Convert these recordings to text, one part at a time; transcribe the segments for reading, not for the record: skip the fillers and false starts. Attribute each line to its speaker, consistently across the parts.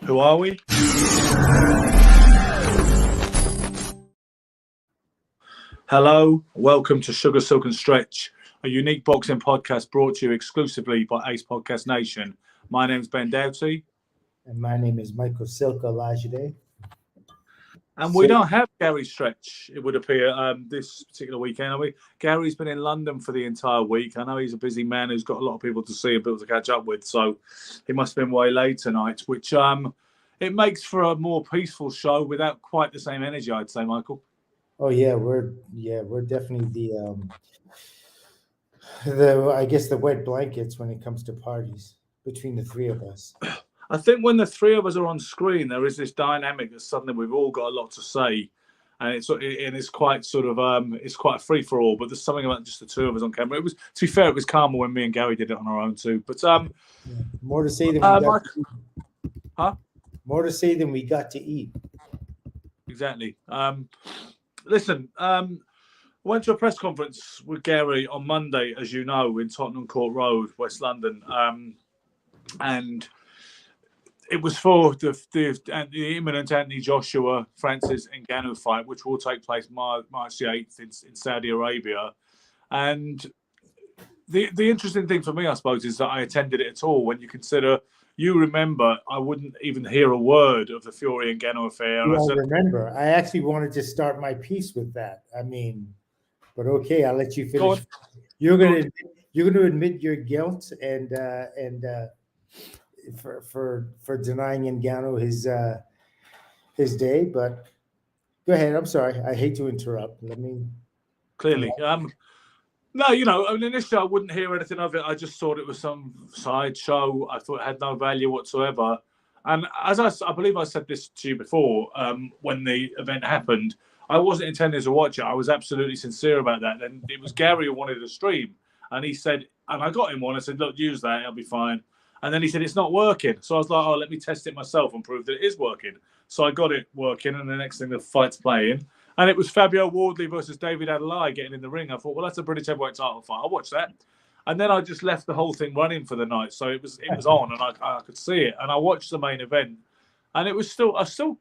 Speaker 1: Who are we? Hello, welcome to Sugar, Silk and Stretch, a unique boxing podcast brought to you exclusively by Ace Podcast Nation. My name's Ben Doughty.
Speaker 2: And my name is Michael Silka Lajide.
Speaker 1: And we don't have Gary Stretch, it would appear, this particular weekend, are we? Gary's been in London for the entire week. I know he's a busy man who's got a lot of people to see and people to catch up with, so he must have been way late tonight, which it makes for a more peaceful show without quite the same energy, I'd say, Michael.
Speaker 2: Oh yeah, we're definitely the wet blankets when it comes to parties between the three of us.
Speaker 1: I think when the three of us are on screen, there is this dynamic that suddenly we've all got a lot to say, and it's quite sort of it's quite a free for all. But there's something about just the two of us on camera. It was, to be fair, it was calmer when me and Gary did it on our own too. But
Speaker 2: more to say than more to say than we got to eat.
Speaker 1: Exactly. Listen, went to a press conference with Gary on Monday, as you know, in Tottenham Court Road, West London, and it was for the imminent Anthony Joshua Francis Ngannou fight, which will take place March the 8th in Saudi Arabia. And the interesting thing for me, I suppose, is that I attended it at all. When you consider, you remember, I wouldn't even hear a word of the Fury Ngannou affair.
Speaker 2: I remember. I actually wanted to start my piece with that. I mean, but okay, I'll let you finish. You're going to admit your guilt and for denying Ngannou his day, but go ahead. I'm sorry. I hate to interrupt. Let me
Speaker 1: clearly. No, initially I wouldn't hear anything of it. I just thought it was some sideshow. I thought it had no value whatsoever. And as I believe I said this to you before, when the event happened, I wasn't intending to watch it. I was absolutely sincere about that. And it was Gary who wanted to stream, and he said, and I got him one. I said, look, use that, it'll be fine. And then he said, it's not working. So I was like, let me test it myself and prove that it is working. So I got it working, and the next thing, the fight's playing. And it was Fabio Wardley versus David Adelaide getting in the ring. I thought, well, that's a British heavyweight title fight. I'll watch that. And then I just left the whole thing running for the night. So it was on, and I could see it. And I watched the main event. And it was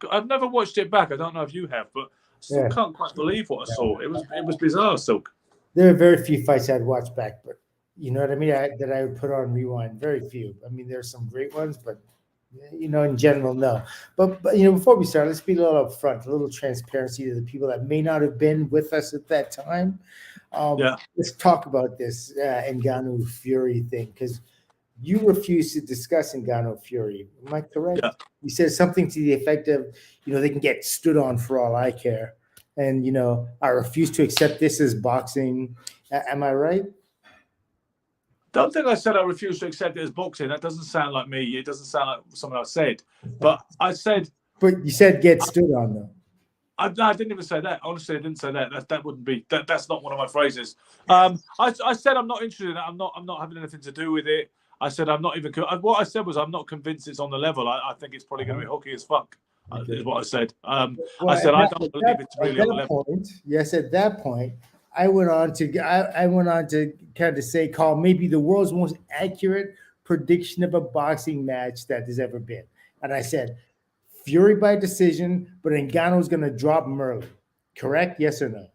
Speaker 1: I've never watched it back. I don't know if you have, but I still can't quite believe what I saw. It was bizarre, Silk.
Speaker 2: There are very few fights I'd watch back, but you know what I mean? That I would put on rewind. Very few. I mean, there's some great ones, but in general, no. But before we start, let's be a little upfront, a little transparency to the people that may not have been with us at that time. Let's talk about this Ngannou Fury thing, because you refused to discuss Ngannou Fury. Am I correct?
Speaker 1: Yeah.
Speaker 2: You said something to the effect of, they can get stood on for all I care, and I refuse to accept this as boxing. Am I right?
Speaker 1: Don't think I said I refuse to accept it as boxing. That doesn't sound like me. It doesn't sound like something I said. But I said.
Speaker 2: But you said get stood on, though.
Speaker 1: I didn't even say that. Honestly, I didn't say that. That wouldn't be. That's not one of my phrases. I said I'm not interested in it. I'm not having anything to do with it. I said I'm not even. What I said was I'm not convinced it's on the level. I think it's probably going to be hooky as fuck. Is what I said. I said I don't believe it's really on the level.
Speaker 2: Yes, at that point. I went on to kind of call maybe the world's most accurate prediction of a boxing match that has ever been. And I said, Fury by decision, but Ngannou's going to drop him early. Correct? Yes or no?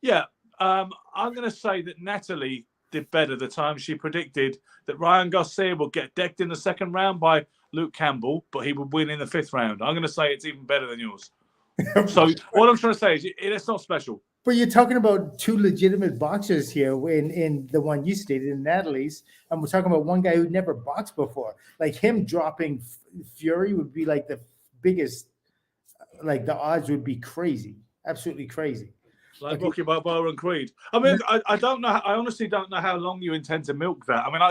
Speaker 1: Yeah. I'm going to say that Natalie did better the time she predicted that Ryan Garcia will get decked in the second round by Luke Campbell, but he would win in the fifth round. I'm going to say it's even better than yours. So what I'm trying to say is it's not special.
Speaker 2: But you're talking about two legitimate boxers here in the one you stated, in Natalie's, and we're talking about one guy who'd never boxed before. Like him dropping Fury would be like the biggest, like the odds would be crazy, absolutely crazy.
Speaker 1: Like Rocky Balboa and Creed. I mean, I don't know. I honestly don't know how long you intend to milk that. I mean,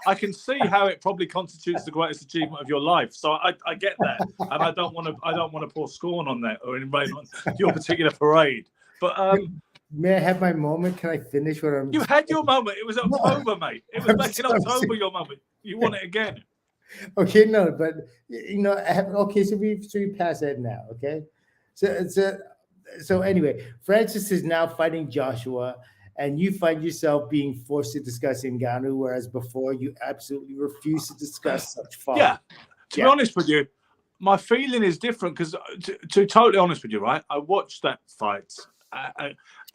Speaker 1: I can see how it probably constitutes the greatest achievement of your life. So I get that, and I don't want to pour scorn on that or in rain on your particular parade. But
Speaker 2: may I have my moment? Can I finish what I'm?
Speaker 1: You had your moment. It was October, mate. It was back in October. Your moment. You want it again?
Speaker 2: Okay, no, but okay. So we pass that now. Okay, so anyway, Francis is now fighting Joshua, and you find yourself being forced to discuss Ngannou, whereas before you absolutely refused to discuss such folly.
Speaker 1: Yeah, to be honest with you, my feeling is different because, to be totally honest with you, right, I watched that fight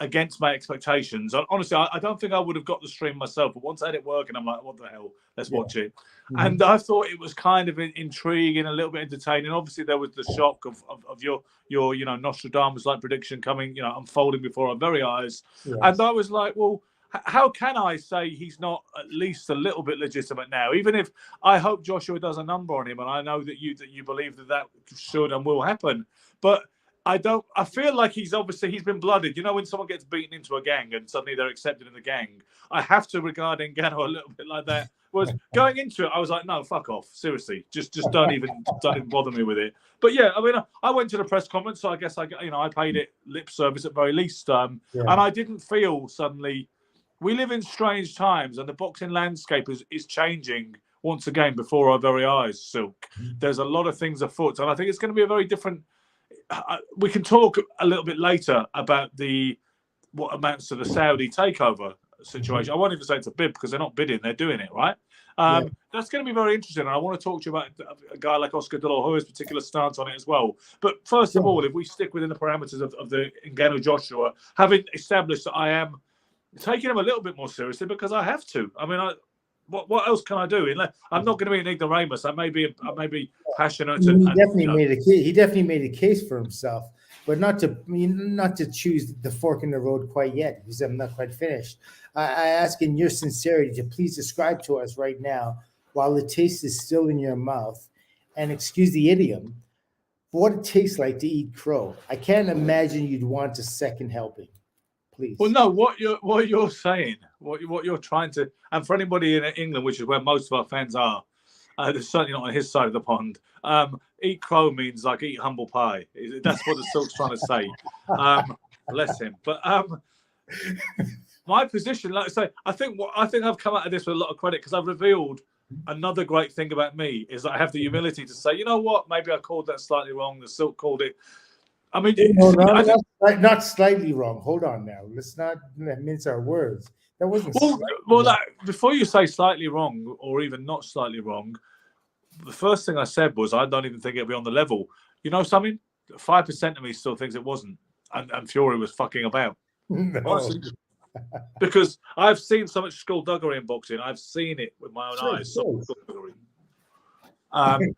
Speaker 1: against my expectations. Honestly, I don't think I would have got the stream myself, but once I had it working, I'm like, what the hell? Let's watch it. Mm-hmm. And I thought it was kind of intriguing, a little bit entertaining. Obviously, there was the shock of your Nostradamus-like prediction coming, unfolding before our very eyes. Yes. And I was like, well, how can I say he's not at least a little bit legitimate now? Even if I hope Joshua does a number on him, and I know that you believe that should and will happen, but I feel like he's been blooded. When someone gets beaten into a gang and suddenly they're accepted in the gang, I have to regard Ngannou a little bit like that. Whereas going into it, I was like, no, fuck off. Seriously, just don't even bother me with it. But yeah, I mean, I went to the press conference, so I guess I paid it lip service at very least. And I didn't feel suddenly. We live in strange times, and the boxing landscape is changing once again before our very eyes, Silk. There's a lot of things afoot, and I think it's going to be a very different... we can talk a little bit later about what amounts to the Saudi takeover situation. I won't even say it's a bid because they're not bidding, they're doing it, right? That's going to be very interesting, and I want to talk to you about a guy like Oscar De La Hoya's particular stance on it as well. But first of all, if we stick within the parameters of the Ngannou Joshua, having established that I am taking him a little bit more seriously because I have to. I mean, what else can I do? I'm not going to be an ignoramus. I may be passionate.
Speaker 2: He definitely made a case for himself, but not to choose the fork in the road quite yet, because I'm not quite finished. I ask in your sincerity to please describe to us right now, while the taste is still in your mouth, and excuse the idiom, what it tastes like to eat crow. I can't imagine you'd want a second helping. Please.
Speaker 1: Well, no, what you're saying, what you're trying to, and for anybody in England, which is where most of our fans are, they're certainly not on his side of the pond. Eat crow means like eat humble pie. That's what the Silk's trying to say. Bless him. But my position, like I say, I think I've come out of this with a lot of credit because I've revealed another great thing about me is that I have the humility to say, you know what, maybe I called that slightly wrong. The Silk called it. I mean,
Speaker 2: not slightly wrong. Hold on now. Let's not mince our words. That wasn't.
Speaker 1: Before you say slightly wrong or even not slightly wrong, the first thing I said was I don't even think it'll be on the level. You know something? 5% of me still thinks it wasn't, and Fury was fucking about.
Speaker 2: No.
Speaker 1: Honestly, because I've seen so much skullduggery in boxing. I've seen it with my own eyes.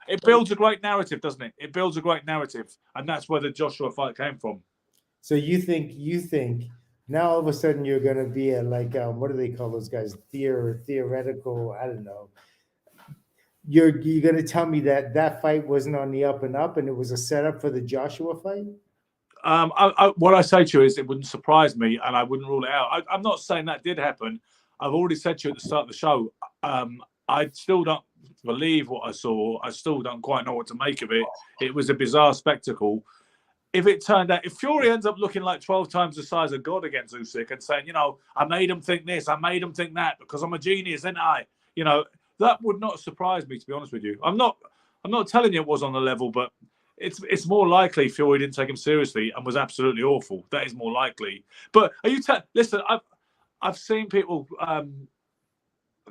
Speaker 1: It builds a great narrative, doesn't it? It builds a great narrative, and that's where the Joshua fight came from.
Speaker 2: So you think now all of a sudden you're going to be what do they call those guys? Theoretical, I don't know. You're going to tell me that fight wasn't on the up and up, and it was a setup for the Joshua fight?
Speaker 1: What I say to you is it wouldn't surprise me, and I wouldn't rule it out. I'm not saying that did happen. I've already said to you at the start of the show, I still don't believe what I saw. I still don't quite know what to make of it. It was a bizarre spectacle. If it turned out, if Fury ends up looking like 12 times the size of God against Usyk and saying, I made him think this, I made him think that because I'm a genius, ain't I? That would not surprise me, to be honest with you. I'm not telling you it was on the level, but it's more likely Fury didn't take him seriously and was absolutely awful. That is more likely. But listen, I've seen people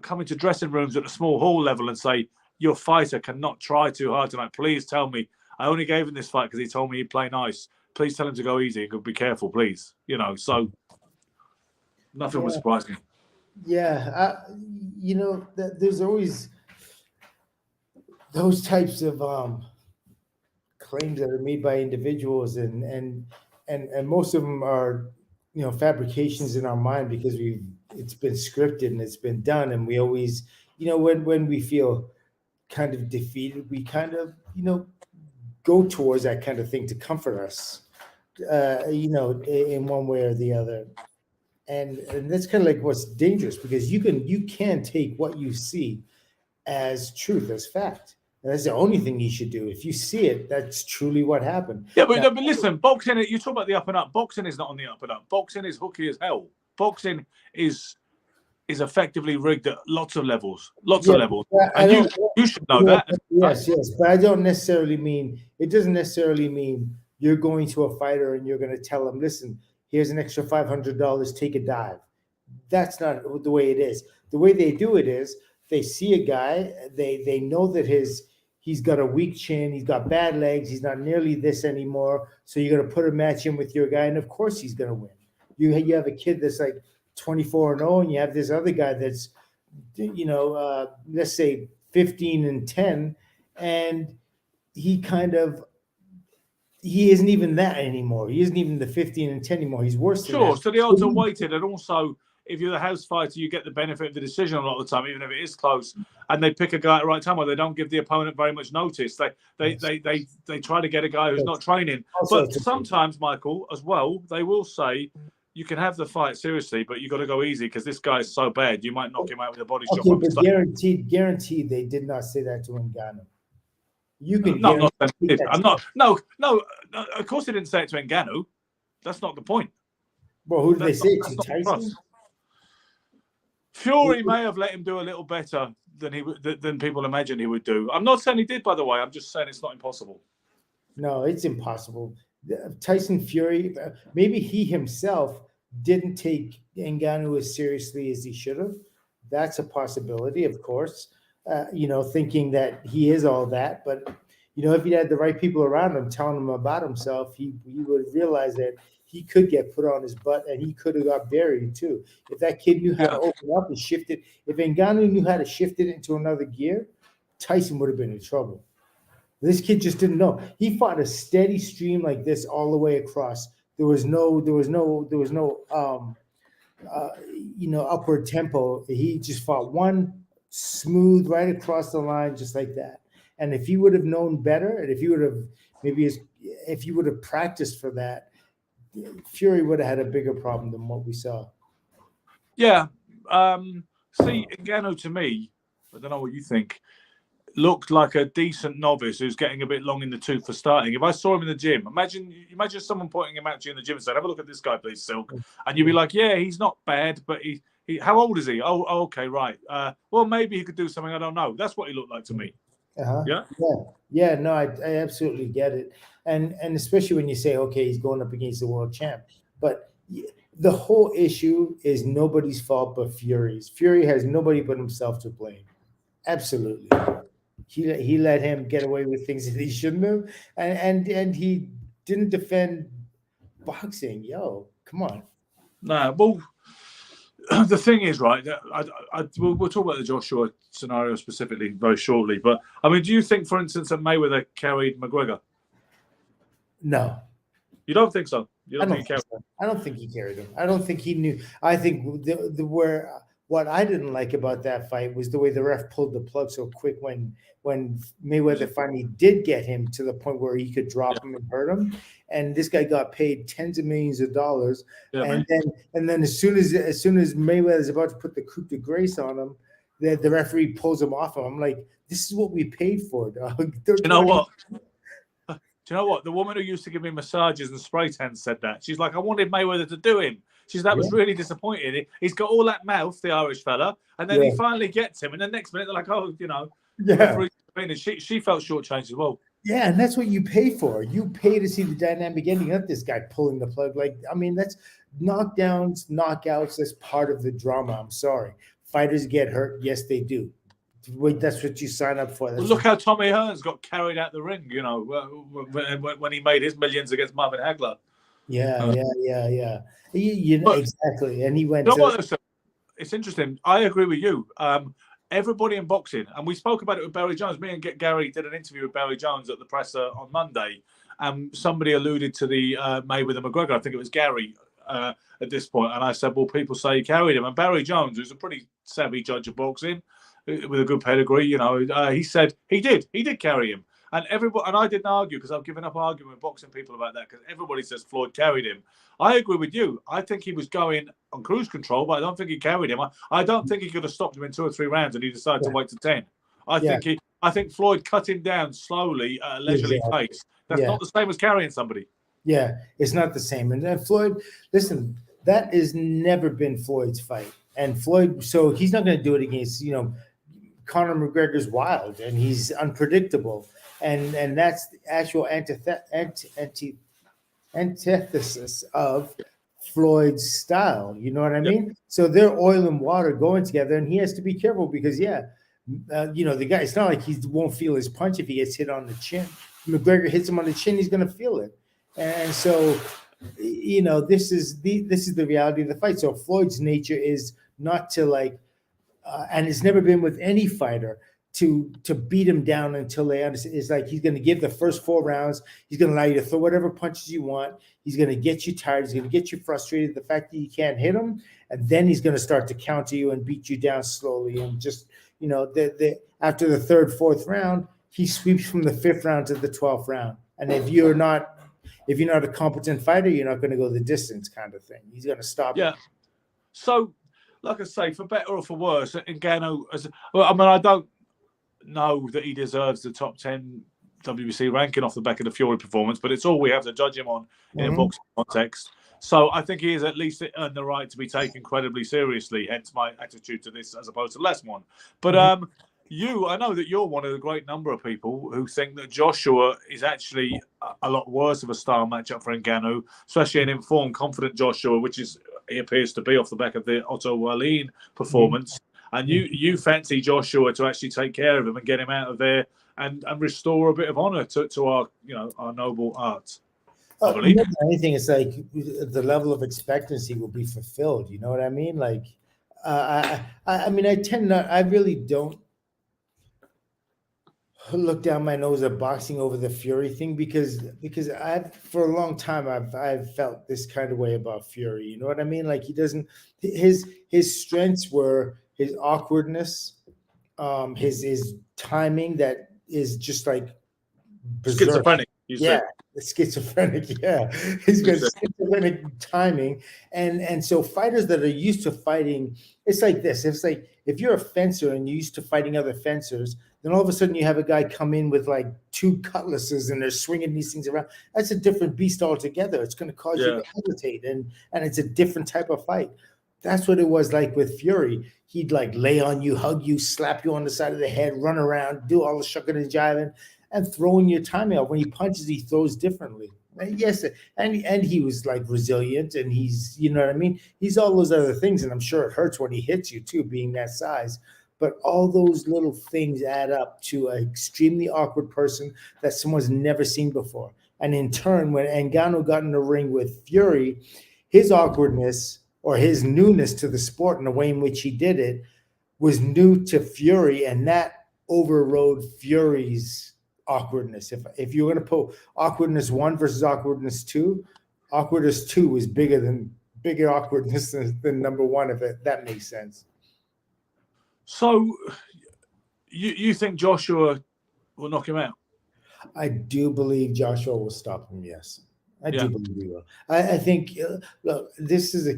Speaker 1: come into dressing rooms at the small hall level and say, your fighter cannot try too hard tonight. Please tell me. I only gave him this fight because he told me he'd play nice. Please tell him to go easy and be careful, please. So nothing would surprise me.
Speaker 2: Yeah. There's always those types of claims that are made by individuals and most of them are, fabrications in our mind because it's been scripted and it's been done. And we always, when we feel kind of defeated, we kind of, go towards that kind of thing to comfort us, in one way or the other. And that's kind of like what's dangerous because you can take what you see as truth, as fact. And that's the only thing you should do. If you see it, that's truly what happened.
Speaker 1: Yeah, but listen, boxing, you talk about the up and up. Boxing is not on the up and up. Boxing is hooky as hell. Boxing is effectively rigged at lots of levels. And you should know that.
Speaker 2: Yes. But it doesn't necessarily mean you're going to a fighter and you're going to tell him, listen, here's an extra $500, take a dive. That's not the way it is. The way they do it is they see a guy, they know that he's got a weak chin, he's got bad legs, he's not nearly this anymore. So you're gonna put a match in with your guy, and of course he's gonna win. You have a kid that's like 24-0, and you have this other guy that's let's say 15-10, and he isn't even that anymore. He isn't even the 15-10 anymore. He's worse than
Speaker 1: Sure.
Speaker 2: that.
Speaker 1: So the odds are weighted, and also if you're the house fighter, you get the benefit of the decision a lot of the time, even if it is close. And they pick a guy at the right time, where they don't give the opponent very much notice. They try to get a guy who's not training. But sometimes, Michael, as well, they will say you can have the fight seriously, but you got to go easy because this guy's so bad. You might knock him out with a body shot.
Speaker 2: Okay, but guaranteed, they did not say that to Ngannou. You can
Speaker 1: no, no. Of course, they didn't say it to Ngannou. That's not the point.
Speaker 2: Well, who did they say it to? Tyson?
Speaker 1: Fury may have let him do a little better than people imagine he would do. I'm not saying he did, by the way. I'm just saying it's not impossible.
Speaker 2: No, it's impossible. Tyson Fury, maybe he himself didn't take Ngannou as seriously as he should have. That's a possibility, of course. Thinking that he is all that, but if he had the right people around him telling him about himself, he would realize that he could get put on his butt and he could have got buried too. If that kid knew how to open up and shift it, if Ngannou knew how to shift it into another gear, Tyson would have been in trouble. This kid just didn't know. He fought a steady stream like this all the way across. There was no upward tempo. He just fought one smooth right across the line, just like that. And if he would have known better, and if he would have practiced for that, Fury would have had a bigger problem than what we saw.
Speaker 1: Yeah. See, Ngannou to me, I don't know what you think, looked like a decent novice who's getting a bit long in the tooth for starting. If I saw him in the gym, imagine someone pointing him out to you in the gym and saying, "Have a look at this guy, please, Silk," and you'd be like, "Yeah, he's not bad, but he how old is he? Oh, okay, right. Well, maybe he could do something. I don't know." That's what he looked like to me.
Speaker 2: Yeah. No, I absolutely get it, and especially when you say, okay, he's going up against the world champ, but the whole issue is nobody's fault but Fury's. Fury has nobody but himself to blame. Absolutely. He let him get away with things that he shouldn't have, and he didn't defend boxing. Yo, come on.
Speaker 1: No, well, the thing is, right, we'll talk about the Joshua scenario specifically very shortly, but I mean, do you think, for instance, that Mayweather carried McGregor?
Speaker 2: No.
Speaker 1: You don't think so?
Speaker 2: I don't think he carried him. I don't think he knew. I think what I didn't like about that fight was the way the ref pulled the plug so quick when Mayweather finally did get him to the point where he could drop him and hurt him, and this guy got paid tens of millions of dollars, and then as soon as Mayweather's about to put the coup de grace on him, the referee pulls him off him. I'm like, this is what we paid for, dog.
Speaker 1: Do you know what? Do you know what? The woman who used to give me massages and spray tans said that. She's like, I wanted Mayweather to do him. That was really disappointing. He's got all that mouth, the Irish fella, and then he finally gets him, and the next minute they're like, oh, she felt shortchanged as well.
Speaker 2: Yeah, and that's what you pay for. You pay to see the dynamic ending, not this guy pulling the plug. That's knockdowns, knockouts. That's part of the drama. I'm sorry. Fighters get hurt. Yes, they do. That's what you sign up for.
Speaker 1: Look how Tommy Hearns got carried out the ring, when he made his millions against Marvin Hagler.
Speaker 2: Yeah. Exactly. And he went
Speaker 1: it's interesting. I agree with you. Everybody in boxing, and we spoke about it with Barry Jones. Me and Gary did an interview with Barry Jones at the presser on Monday. Somebody alluded to the Mayweather McGregor. I think it was Gary at this point. And I said, well, people say he carried him. And Barry Jones, who's a pretty savvy judge of boxing with a good pedigree, he said he did carry him. And I didn't argue because I've given up arguing with boxing people about that because everybody says Floyd carried him. I agree with you. I think he was going on cruise control, but I don't think he carried him. I don't think he could have stopped him in 2 or 3 rounds and he decided to wait to 10. I think Floyd cut him down slowly at a leisurely pace. That's not the same as carrying somebody.
Speaker 2: Yeah, it's not the same. And Floyd, listen, that has never been Floyd's fight. And Floyd, so he's not going to do it against, Conor McGregor's wild and he's unpredictable. And that's the actual antithesis of Floyd's style. You know what I mean? So they're oil and water going together, and he has to be careful because, the guy, it's not like he won't feel his punch if he gets hit on the chin. McGregor hits him on the chin, he's going to feel it. And so, this is the reality of the fight. So Floyd's nature is not to and it's never been with any fighter to beat him down until they understand. It's like he's going to give the first 4 rounds. He's going to allow you to throw whatever punches you want. He's going to get you tired. He's going to get you frustrated. The fact that you can't hit him, and then he's going to start to counter you and beat you down slowly. And just after the 3rd, 4th round, he sweeps from the 5th round to the 12th round. And if you're not a competent fighter, you're not going to go the distance, kind of thing. He's going to stop.
Speaker 1: Yeah. So, like I say, for better or for worse, Ngannou, I don't know that he deserves the top 10 WBC ranking off the back of the Fury performance, but it's all we have to judge him on in a boxing context. So I think he is at least earned the right to be taken incredibly seriously, hence my attitude to this as opposed to last one. But I know that you're one of the great number of people who think that Joshua is actually a lot worse of a style matchup for Ngannou, especially an informed, confident Joshua, which he appears to be off the back of the Otto Wallin performance. And you fancy Joshua to actually take care of him and get him out of there and restore a bit of honor to our our noble art. I believe.
Speaker 2: More than anything, it's like the level of expectancy will be fulfilled. You know what I mean? Like, I really don't look down my nose at boxing over the Fury thing because for a long time I've felt this kind of way about Fury. You know what I mean? Like, he doesn't, his strengths were his awkwardness, his timing that is just like berserk.
Speaker 1: Schizophrenic.
Speaker 2: Schizophrenic. Yeah, he's got schizophrenic timing, and so fighters that are used to fighting, it's like this. It's like if you're a fencer and you're used to fighting other fencers, then all of a sudden you have a guy come in with like 2 cutlasses and they're swinging these things around. That's a different beast altogether. It's going to cause you to hesitate, and it's a different type of fight. That's what it was like with Fury. He'd like lay on you, hug you, slap you on the side of the head, run around, do all the shucking and jiving, and throwing your timing out. When he punches, he throws differently. And yes, and he was like resilient, and he's, you know what I mean? He's all those other things, and I'm sure it hurts when he hits you too, being that size. But all those little things add up to an extremely awkward person that someone's never seen before. And in turn, when Ngannou got in the ring with Fury, his awkwardness or his newness to the sport and the way in which he did it was new to Fury, and that overrode Fury's awkwardness. If you're going to put awkwardness 1 versus awkwardness 2, awkwardness 2 was bigger awkwardness than number 1, if that makes sense.
Speaker 1: So you think Joshua will knock him out?
Speaker 2: I do believe Joshua will stop him, yes. I do believe he will. I think, look, this is a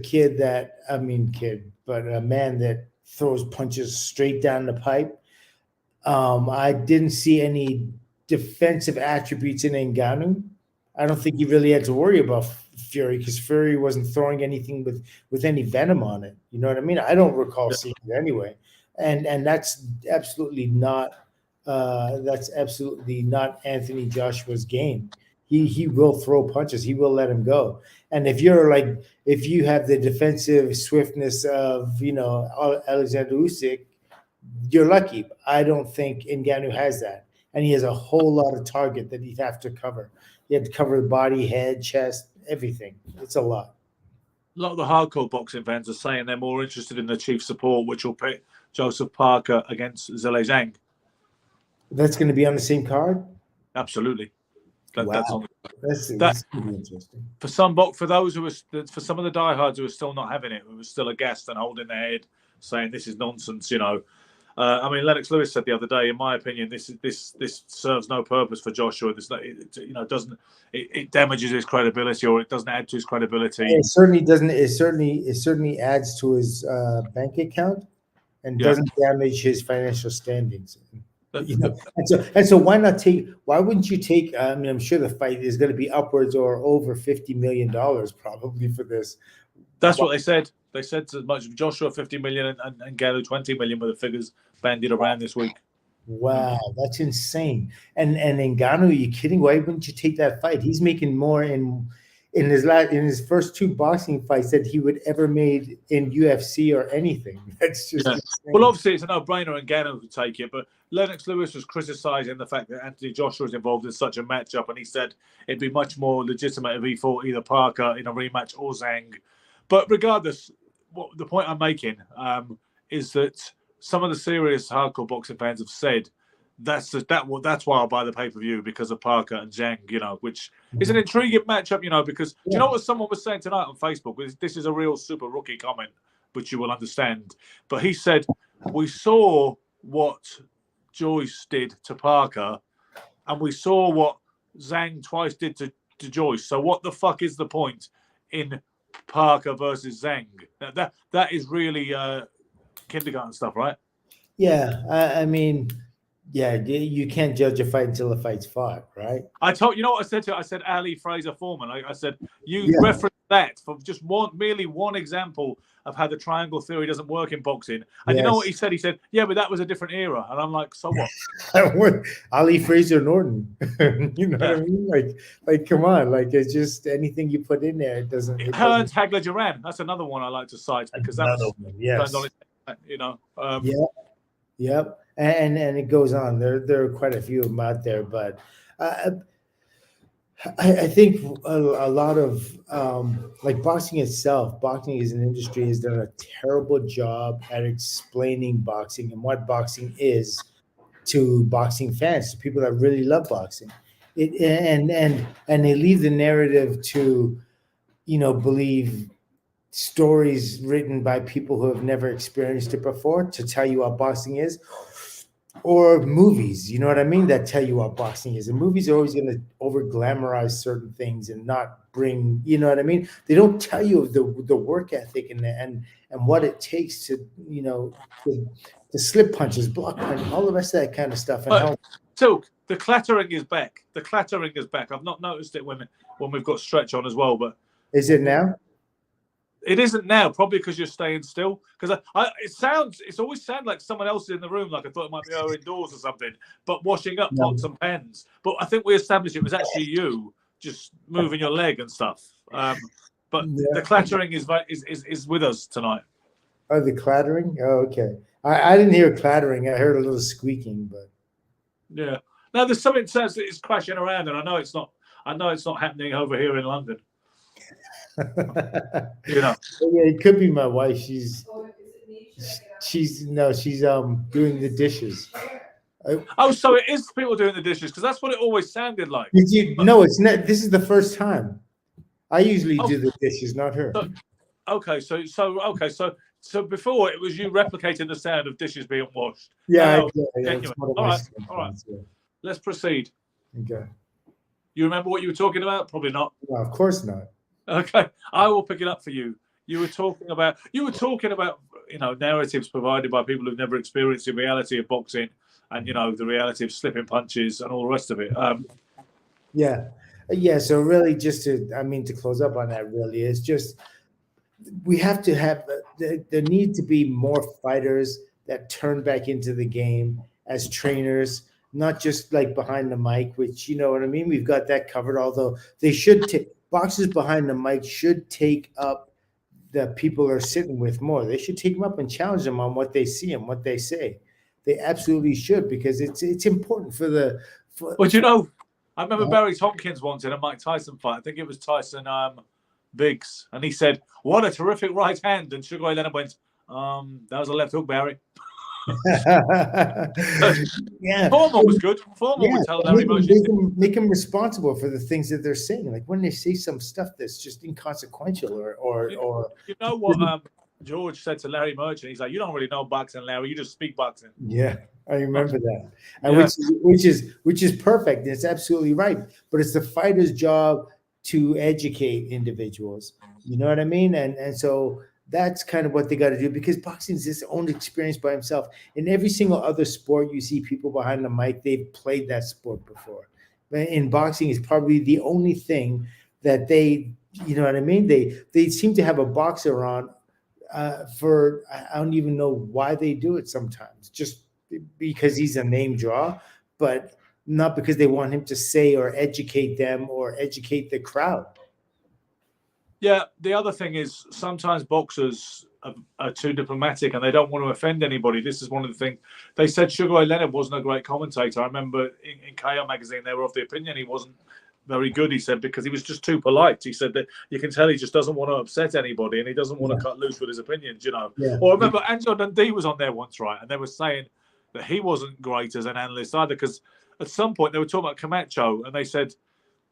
Speaker 2: but a man that throws punches straight down the pipe. I didn't see any defensive attributes in Ngannou. I don't think he really had to worry about Fury because Fury wasn't throwing anything with any venom on it. You know what I mean? I don't recall seeing it anyway. And that's absolutely not Anthony Joshua's game. He will throw punches. He will let him go. And if you have the defensive swiftness of, Alexander Usyk, you're lucky. I don't think Ngannou has that. And he has a whole lot of target that he'd have to cover. He had to cover the body, head, chest, everything. It's a lot.
Speaker 1: A lot of the hardcore boxing fans are saying they're more interested in the chief support, which will pit Joseph Parker against Zhilei Zhang.
Speaker 2: That's going to be on the same card?
Speaker 1: Absolutely.
Speaker 2: Wow. That's interesting.
Speaker 1: For some of the diehards who are still not having it, who are still aghast and holding their head, saying this is nonsense, Lennox Lewis said the other day, in my opinion, this serves no purpose for Joshua. It damages his credibility, or it doesn't add to his credibility.
Speaker 2: It certainly doesn't. It certainly adds to his bank account, and doesn't damage his financial standings. And so why wouldn't you take? I'm sure the fight is going to be upwards or over $50 million probably for this.
Speaker 1: That's what they said. They said as much. Joshua 50 million and Ngannou 20 million were the figures bandied around this week.
Speaker 2: Wow, that's insane. And Ngannou, are you kidding? Why wouldn't you take that fight? He's making more in in his first 2 boxing fights that he would ever made in UFC or anything. That's just
Speaker 1: Yeah.
Speaker 2: insane.
Speaker 1: Well, obviously it's a no-brainer, and Gannon would take it. But Lennox Lewis was criticising the fact that Anthony Joshua was involved in such a matchup, and he said it'd be much more legitimate if he fought either Parker in a rematch or Zhang. But regardless, what the point I'm making is that some of the serious hardcore boxing fans have said that's why I'll buy the pay-per-view, because of Parker and Zhang, which is an intriguing matchup, because do you know what someone was saying tonight on Facebook? This is a real super rookie comment, which you will understand. But he said, we saw what Joyce did to Parker, and we saw what Zhang twice did to Joyce. So what the fuck is the point in Parker versus Zhang? That is really kindergarten stuff, right?
Speaker 2: Yeah, I mean, yeah, you can't judge a fight until the fight's fought, right?
Speaker 1: I told you know what I said to you? I said Ali Fraser Foreman. I said you referenced that for just merely one example of how the triangle theory doesn't work in boxing. And you know what he said? He said, "Yeah, but that was a different era." And I'm like, "So what?"
Speaker 2: Ali Fraser Norton. You know what I mean? Like, come on! Like, it's just anything you put in there. It doesn't.
Speaker 1: Hearns Hagler Duran. That's another one I like to cite because that was
Speaker 2: Yep. And it goes on. There are quite a few of them out there, but I think a lot of like boxing itself, boxing as an industry has done a terrible job at explaining boxing and what boxing is to boxing fans, to people that really love boxing. And they leave the narrative to, believe stories written by people who have never experienced it before to tell you what boxing is, or movies, you know what I mean, that tell you what boxing is. And movies are always going to over glamorize certain things and not bring, you know what I mean? They don't tell you the work ethic and what it takes to, the slip punches, block punches, all the rest of that kind of stuff. And
Speaker 1: so the clattering is back. The clattering is back. I've not noticed it when we've got Stretch on as well, but
Speaker 2: is it now?
Speaker 1: It isn't now, probably because you're staying still. Because it's always sounded like someone else is in the room, like I thought it might be her indoors or something, but washing up pots and pans. But I think we established it was actually you just moving your leg and stuff. But the clattering is with us tonight.
Speaker 2: Oh, the clattering? Oh, okay. I didn't hear clattering. I heard a little squeaking, but
Speaker 1: yeah. Now there's something that it's crashing around, and I know it's not happening over here in London.
Speaker 2: Yeah, it could be my wife. She's doing the dishes.
Speaker 1: So it is people doing the dishes, because that's what it always sounded like.
Speaker 2: No, it's not. This is the first time. I usually do the dishes, not her.
Speaker 1: So before it was you replicating the sound of dishes being washed.
Speaker 2: Yeah.
Speaker 1: All right. Let's proceed.
Speaker 2: Okay.
Speaker 1: You remember what you were talking about? Probably not.
Speaker 2: No, of course not.
Speaker 1: Okay, I will pick it up for you. You were talking about narratives provided by people who've never experienced the reality of boxing, and the reality of slipping punches and all the rest of it.
Speaker 2: Yeah. So really, just to close up on that, really, is just we have to have there need to be more fighters that turn back into the game as trainers, not just like behind the mic, which you know what I mean. We've got that covered. Although they should take. Boxers behind the mic should take up the people are sitting with more. They should take them up and challenge them on what they see and what they say. They absolutely should, because it's important for the.
Speaker 1: But I remember Barry Tompkins once in a Mike Tyson fight. I think it was Tyson Biggs, and he said, "What a terrific right hand!" And Sugar Ray Leonard went, "That was a left hook, Barry."
Speaker 2: Yeah,
Speaker 1: Foreman was good. Foreman would tell Larry Merchant.
Speaker 2: Make them responsible for the things that they're saying. Like when they say some stuff that's just inconsequential, or
Speaker 1: you know what George said to Larry Merchant. He's like, "You don't really know boxing, Larry. You just speak boxing."
Speaker 2: Yeah, I remember that, and which is perfect. It's absolutely right. But it's the fighter's job to educate individuals. You know what I mean? And so. That's kind of what they got to do, because boxing is its own experience by himself. In every single other sport, you see people behind the mic, they've played that sport before. But in boxing, it's probably the only thing that they, you know what I mean? They seem to have a boxer on for, I don't even know why they do it sometimes, just because he's a name draw, but not because they want him to say or educate them or educate the crowd.
Speaker 1: Yeah, the other thing is sometimes boxers are too diplomatic and they don't want to offend anybody. This is one of the things they said. Sugar Ray Leonard wasn't a great commentator. I remember in KO magazine they were of the opinion he wasn't very good. He said because he was just too polite. He said that you can tell he just doesn't want to upset anybody and he doesn't want to cut loose with his opinions.
Speaker 2: Yeah.
Speaker 1: Or I remember Angelo Dundee was on there once, right, and they were saying that he wasn't great as an analyst either because at some point they were talking about Camacho and they said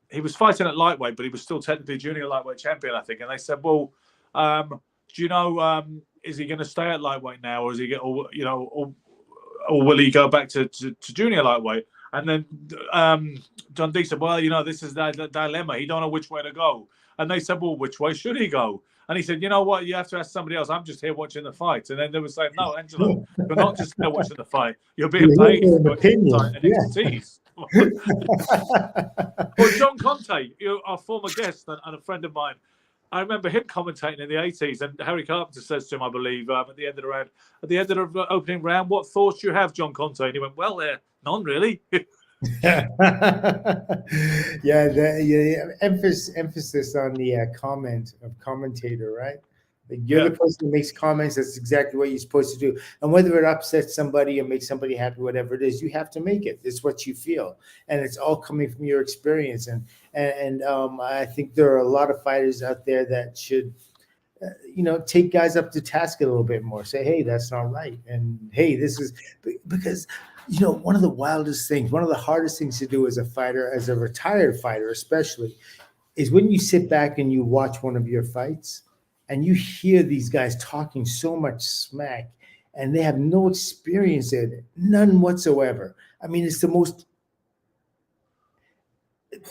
Speaker 1: he was fighting at lightweight, but he was still technically junior lightweight champion, I think. And they said, "Well, do you know is he going to stay at lightweight now, or is he get, or will he go back to junior lightweight?" And then Dundee said, "Well, this is the dilemma. He don't know which way to go." And they said, "Well, which way should he go?" And he said, "You know what? You have to ask somebody else. I'm just here watching the fight." And then they were saying, "No, Angelo, you're not just there watching the fight. You're being paid for NXTs." Well, John Conte, our former guest and a friend of mine, I remember him commentating in the 80s, and Harry Carpenter says to him, I believe, at the end of the round, at the end of the opening round, "What thoughts do you have, John Conte?" And he went, "Well, none really."
Speaker 2: Emphasis on the comment of commentator, right? Like you're the person who makes comments. That's exactly what you're supposed to do. And whether it upsets somebody or makes somebody happy, whatever it is, you have to make it. It's what you feel, and it's all coming from your experience. And I think there are a lot of fighters out there that should, take guys up to task a little bit more. Say, hey, that's not right, and hey, this is because. One of the wildest things, one of the hardest things to do as a fighter, as a retired fighter especially, is when you sit back and you watch one of your fights and you hear these guys talking so much smack and they have no experience in it, none whatsoever. I mean, it's the most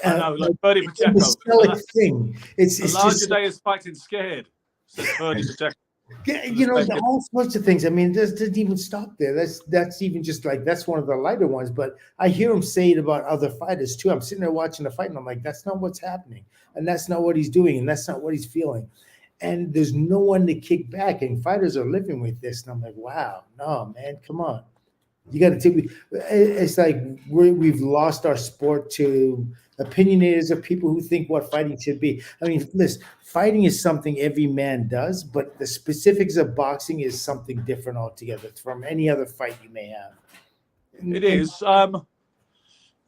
Speaker 1: I know, like Birdie Pacheco.
Speaker 2: Thing. It's
Speaker 1: larger
Speaker 2: just,
Speaker 1: day is fighting scared, says Birdie Pacheco.
Speaker 2: All sorts of things. I mean, it doesn't even stop there. That's even just like, that's one of the lighter ones. But I hear him say it about other fighters too. I'm sitting there watching the fight and I'm like, that's not what's happening. And that's not what he's doing. And that's not what he's feeling. And there's no one to kick back. And fighters are living with this. And I'm like, wow, no, man, come on. You got to take, it's like we've lost our sport to opinionators or people who think what fighting should be. I mean, listen, fighting is something every man does, but the specifics of boxing is something different altogether from any other fight you may have.
Speaker 1: It is. I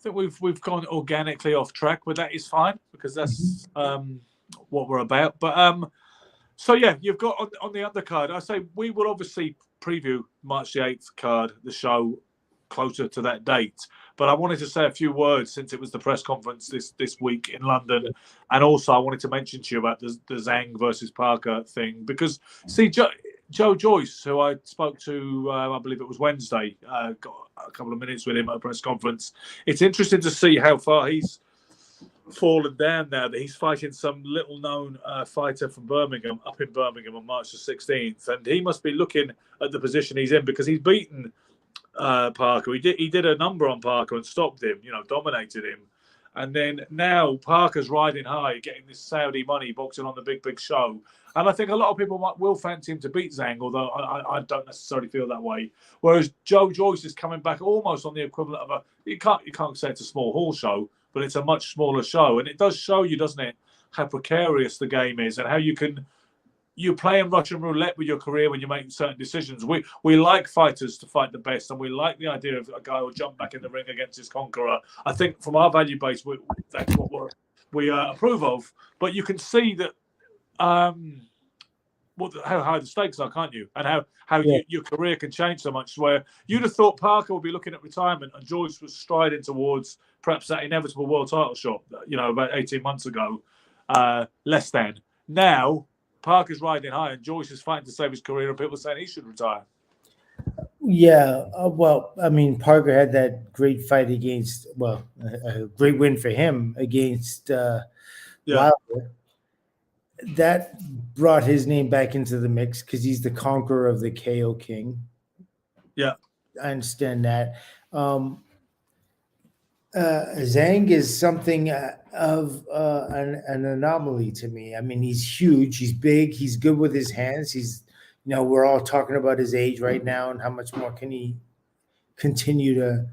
Speaker 1: think we've gone organically off track, but that is fine because that's what we're about. But so yeah, you've got on the undercard. I say we will obviously preview March the 8th card, the show closer to that date. But I wanted to say a few words since it was the press conference this week in London. And also I wanted to mention to you about the Zhang versus Parker thing. Because, see, Joe Joyce, who I spoke to, I believe it was Wednesday, got a couple of minutes with him at a press conference. It's interesting to see how far he's fallen down now, that he's fighting some little-known fighter from Birmingham, up in Birmingham on March the 16th. And he must be looking at the position he's in because he's beaten Parker. He did a number on Parker and stopped him, dominated him. And then now Parker's riding high, getting this Saudi money, boxing on the big show. And I think a lot of people will fancy him to beat Zhang, although I don't necessarily feel that way. Whereas Joe Joyce is coming back almost on the equivalent of you can't say it's a small hall show, but it's a much smaller show. And it does show you, doesn't it, how precarious the game is and how you're playing Russian roulette with your career when you make certain decisions. We like fighters to fight the best, and we like the idea of a guy who'll jump back in the ring against his conqueror. I think from our value base, that's what we approve of. But you can see that how high the stakes are, can't you? And how your career can change so much. Where you'd have thought Parker would be looking at retirement, and Joyce was striding towards perhaps that inevitable world title shot. About 18 months ago, less than now. Parker's riding high, and Joyce is fighting to save his career, and people are saying he should retire.
Speaker 2: Yeah, well, I mean, Parker had that great fight against, a great win for him against Wilder. That brought his name back into the mix because he's the conqueror of the KO King.
Speaker 1: Yeah,
Speaker 2: I understand that. Zhang is something of an anomaly to me. I mean, he's huge, he's big, he's good with his hands. He's, we're all talking about his age right now and how much more can he continue to,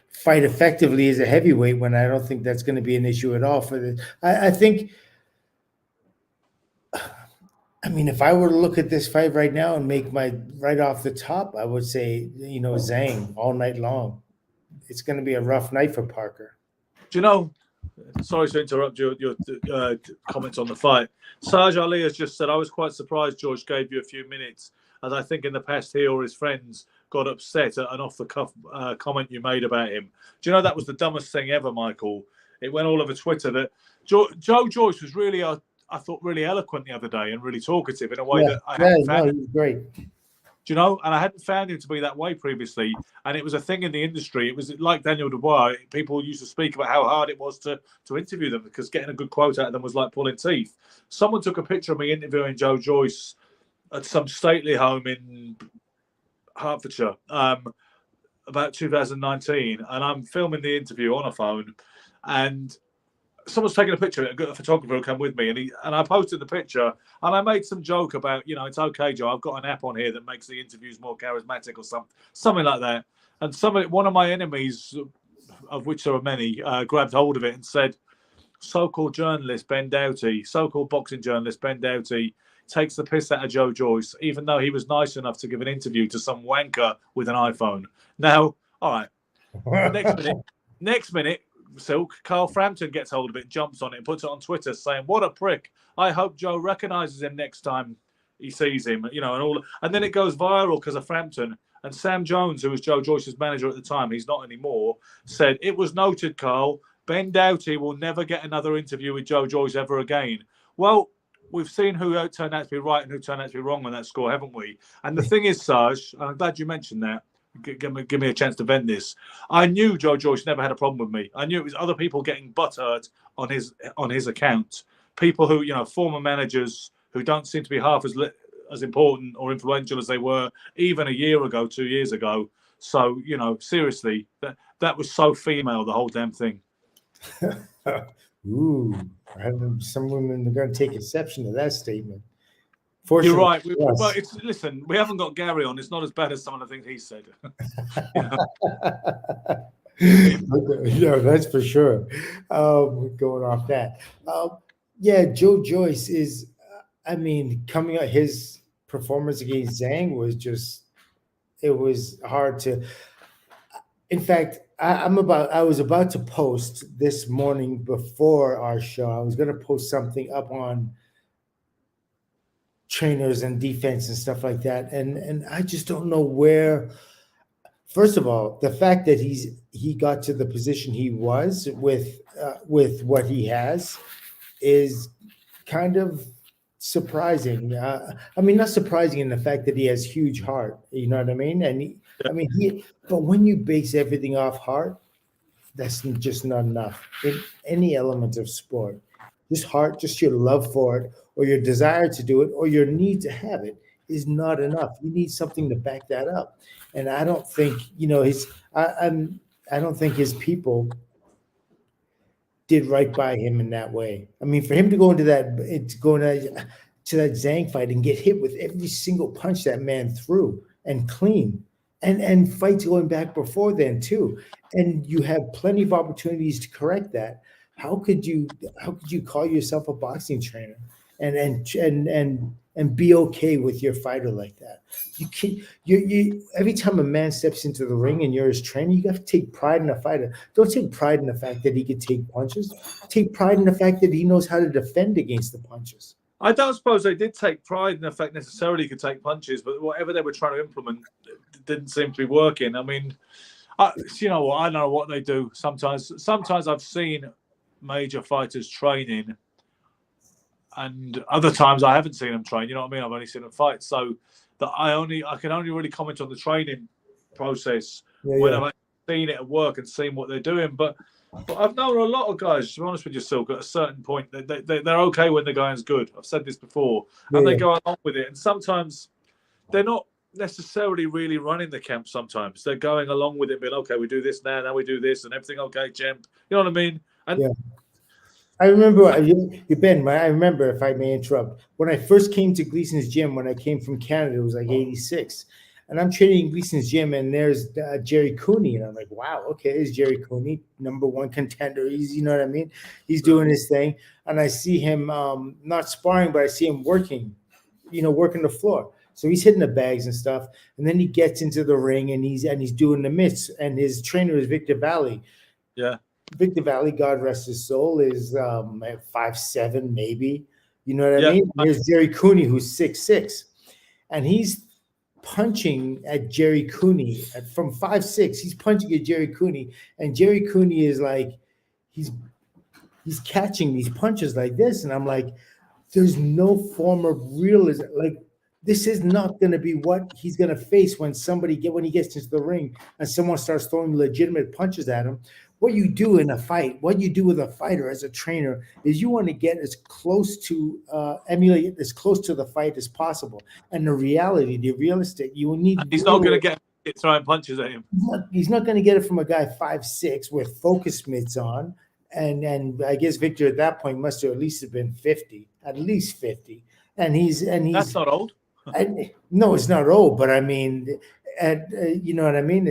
Speaker 2: fight effectively as a heavyweight when I don't think that's going to be an issue at all for this. I think I mean, if I were to look at this fight right now and make my right off the top, I would say, Zhang all night long. It's going to be a rough night for Parker.
Speaker 1: Do you know? Sorry to interrupt your comments on the fight. Sarge Ali has just said, I was quite surprised George gave you a few minutes, as I think in the past he or his friends got upset at an off-the-cuff comment you made about him. Do you know that was the dumbest thing ever, Michael? It went all over Twitter that Joe Joyce was really, I thought, really eloquent the other day and really talkative in a way that I hadn't found.
Speaker 2: He was great.
Speaker 1: Do you know? And I hadn't found him to be that way previously. And it was a thing in the industry. It was like Daniel Dubois. People used to speak about how hard it was to interview them because getting a good quote out of them was like pulling teeth. Someone took a picture of me interviewing Joe Joyce at some stately home in Hertfordshire about 2019. And I'm filming the interview on a phone. And someone's taking a picture. A photographer will come with me, and I posted the picture, and I made some joke about, it's okay, Joe. I've got an app on here that makes the interviews more charismatic or something like that. And one of my enemies, of which there are many, grabbed hold of it and said, "So-called journalist Ben Doughty, so-called boxing journalist Ben Doughty, takes the piss out of Joe Joyce, even though he was nice enough to give an interview to some wanker with an iPhone." Now, all right, next minute. Silk, Carl Frampton gets hold of it, jumps on it, and puts it on Twitter saying, "What a prick! I hope Joe recognizes him next time he sees him." And then it goes viral because of Frampton. And Sam Jones, who was Joe Joyce's manager at the time, he's not anymore, said, "It was noted, Carl. Ben Doughty will never get another interview with Joe Joyce ever again." Well, we've seen who turned out to be right and who turned out to be wrong on that score, haven't we? And the thing is, Sarge, and I'm glad you mentioned that. Give me a chance to vent this. I knew Joe Joyce never had a problem with me. I knew it was other people getting butthurt on his account. People who, former managers who don't seem to be half as important or influential as they were even a year ago, 2 years ago. So, seriously, that was so female, the whole damn thing.
Speaker 2: Ooh, some women are going to take exception to that statement.
Speaker 1: You're right. But listen, we haven't got Gary on. It's not as bad as some of the things he said.
Speaker 2: No, that's for sure. Going off that. Joe Joyce is, coming out, his performance against Zhang was hard to. In fact, I was about to post this morning before our show. I was going to post something up on trainers and defense and stuff like that, and I just don't know where. First of all, the fact that he got to the position he was with what he has is kind of surprising. Not surprising in the fact that he has huge heart. You know what I mean? And but when you base everything off heart, that's just not enough in any element of sport. Just heart, just your love for it, or your desire to do it, or your need to have it is not enough. You need something to back that up. And I don't think, I don't think his people did right by him in that way. For him to go into that Zhang fight and get hit with every single punch that man threw and clean, and fights going back before then too, and you have plenty of opportunities to correct that. How could you call yourself a boxing trainer and be okay with your fighter like that? You can't. You every time a man steps into the ring and you're his trainer, you have to take pride in the fighter. Don't take pride in the fact that he can take punches. Take pride in the fact that he knows how to defend against the punches.
Speaker 1: I don't suppose they did take pride in the fact necessarily he could take punches, but whatever they were trying to implement didn't seem to be working. You know what? I know what they do sometimes. Sometimes I've seen major fighters training, and other times I haven't seen them train. You know what I mean? I've only seen them fight, so that I can only really comment on the training process when I've seen it at work and seen what they're doing. But I've known a lot of guys, to be honest with you, Silk, at a certain point they're okay when the going good. I've said this before, and they go along with it. And sometimes they're not necessarily really running the camp. Sometimes they're going along with it, being okay. We do this now we do this, and everything okay, champ. You know what I mean? And
Speaker 2: I remember, Ben, I remember, if I may interrupt, when I first came to Gleason's gym, when I came from Canada, it was like 86. And I'm training in Gleason's gym, and there's Jerry Cooney. And I'm like, wow, okay, there's Jerry Cooney, #1 contender. He's, you know what I mean? He's doing his thing. And I see him not sparring, but I see him working. working the floor. So he's hitting the bags and stuff, and then he gets into the ring and he's doing the mitts. And his trainer is Victor Valley.
Speaker 1: Yeah.
Speaker 2: Victor Valley, God rest his soul, is 5'7", maybe. You know what
Speaker 1: Yeah.
Speaker 2: I mean? There's Jerry Cooney, who's 6'6", and he's punching at Jerry Cooney from 5'6". He's punching at Jerry Cooney, and Jerry Cooney is like, he's catching these punches like this, and I'm like, there's no form of realism. Like, this is not going to be what he's going to face when he gets into the ring and someone starts throwing legitimate punches at him. What you do in a fight, what you do with a fighter as a trainer, is you want to get as close to emulate as close to the fight as possible. And the realistic, you need.
Speaker 1: He's not going to get throwing punches at him.
Speaker 2: He's not going to get it from a guy 5'6" with focus mitts on. And I guess Victor at that point must have at least been 50, at least 50. And he's that's
Speaker 1: not old.
Speaker 2: No, it's not old, but I mean, you know what I mean?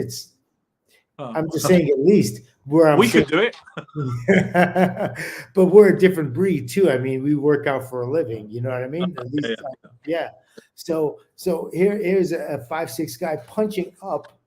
Speaker 2: I'm just saying at least
Speaker 1: we could do it.
Speaker 2: But we're a different breed too. I mean, we work out for a living. You know what I mean? At least, yeah. So here's a 5'6" guy punching up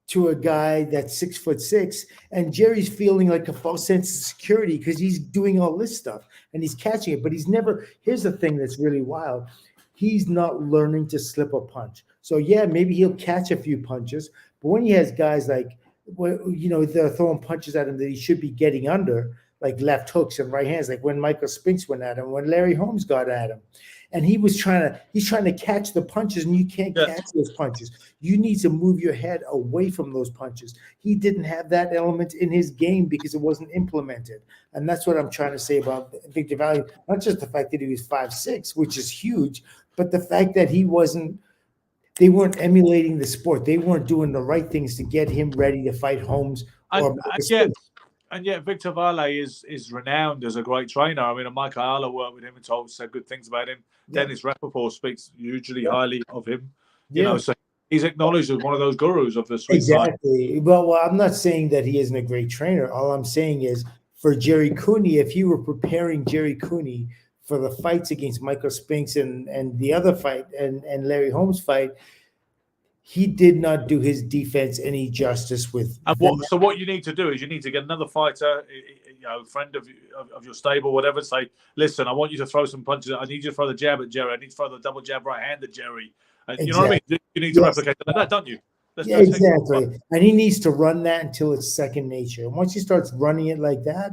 Speaker 2: to a guy that's 6'6", and Jerry's feeling like a false sense of security because he's doing all this stuff and he's catching it, but he's never. Here's the thing that's really wild: he's not learning to slip a punch. So yeah, maybe he'll catch a few punches, but when he has guys like, they're throwing punches at him that he should be getting under, like left hooks and right hands, like when Michael Spinks went at him, when Larry Holmes got at him. And he's trying to catch the punches, and you can't catch those punches. You need to move your head away from those punches. He didn't have that element in his game because it wasn't implemented. And that's what I'm trying to say about Victor Valley. Not just the fact that he was 5'6", which is huge, but the fact that they weren't emulating the sport. They weren't doing the right things to get him ready to fight Holmes.
Speaker 1: And yet Victor Valley is renowned as a great trainer. I mean, Mike Ayala worked with him and said good things about him. Yeah. Dennis Rappaport speaks hugely highly of him. So he's acknowledged as one of those gurus of the sweet side.
Speaker 2: Exactly. Well, I'm not saying that he isn't a great trainer. All I'm saying is for Jerry Cooney, if you were preparing Jerry Cooney for the fights against Michael Spinks and the other fight and Larry Holmes fight, he did not do his defense any justice with.
Speaker 1: So what you need to do is you need to get another fighter, friend of your stable, whatever. Say, listen, I want you to throw some punches. I need you to throw the jab at Jerry. I need to throw the double jab right hand at Jerry. Exactly. You know what I mean? You need to replicate that, don't you?
Speaker 2: Exactly. And he needs to run that until it's second nature. And once he starts running it like that,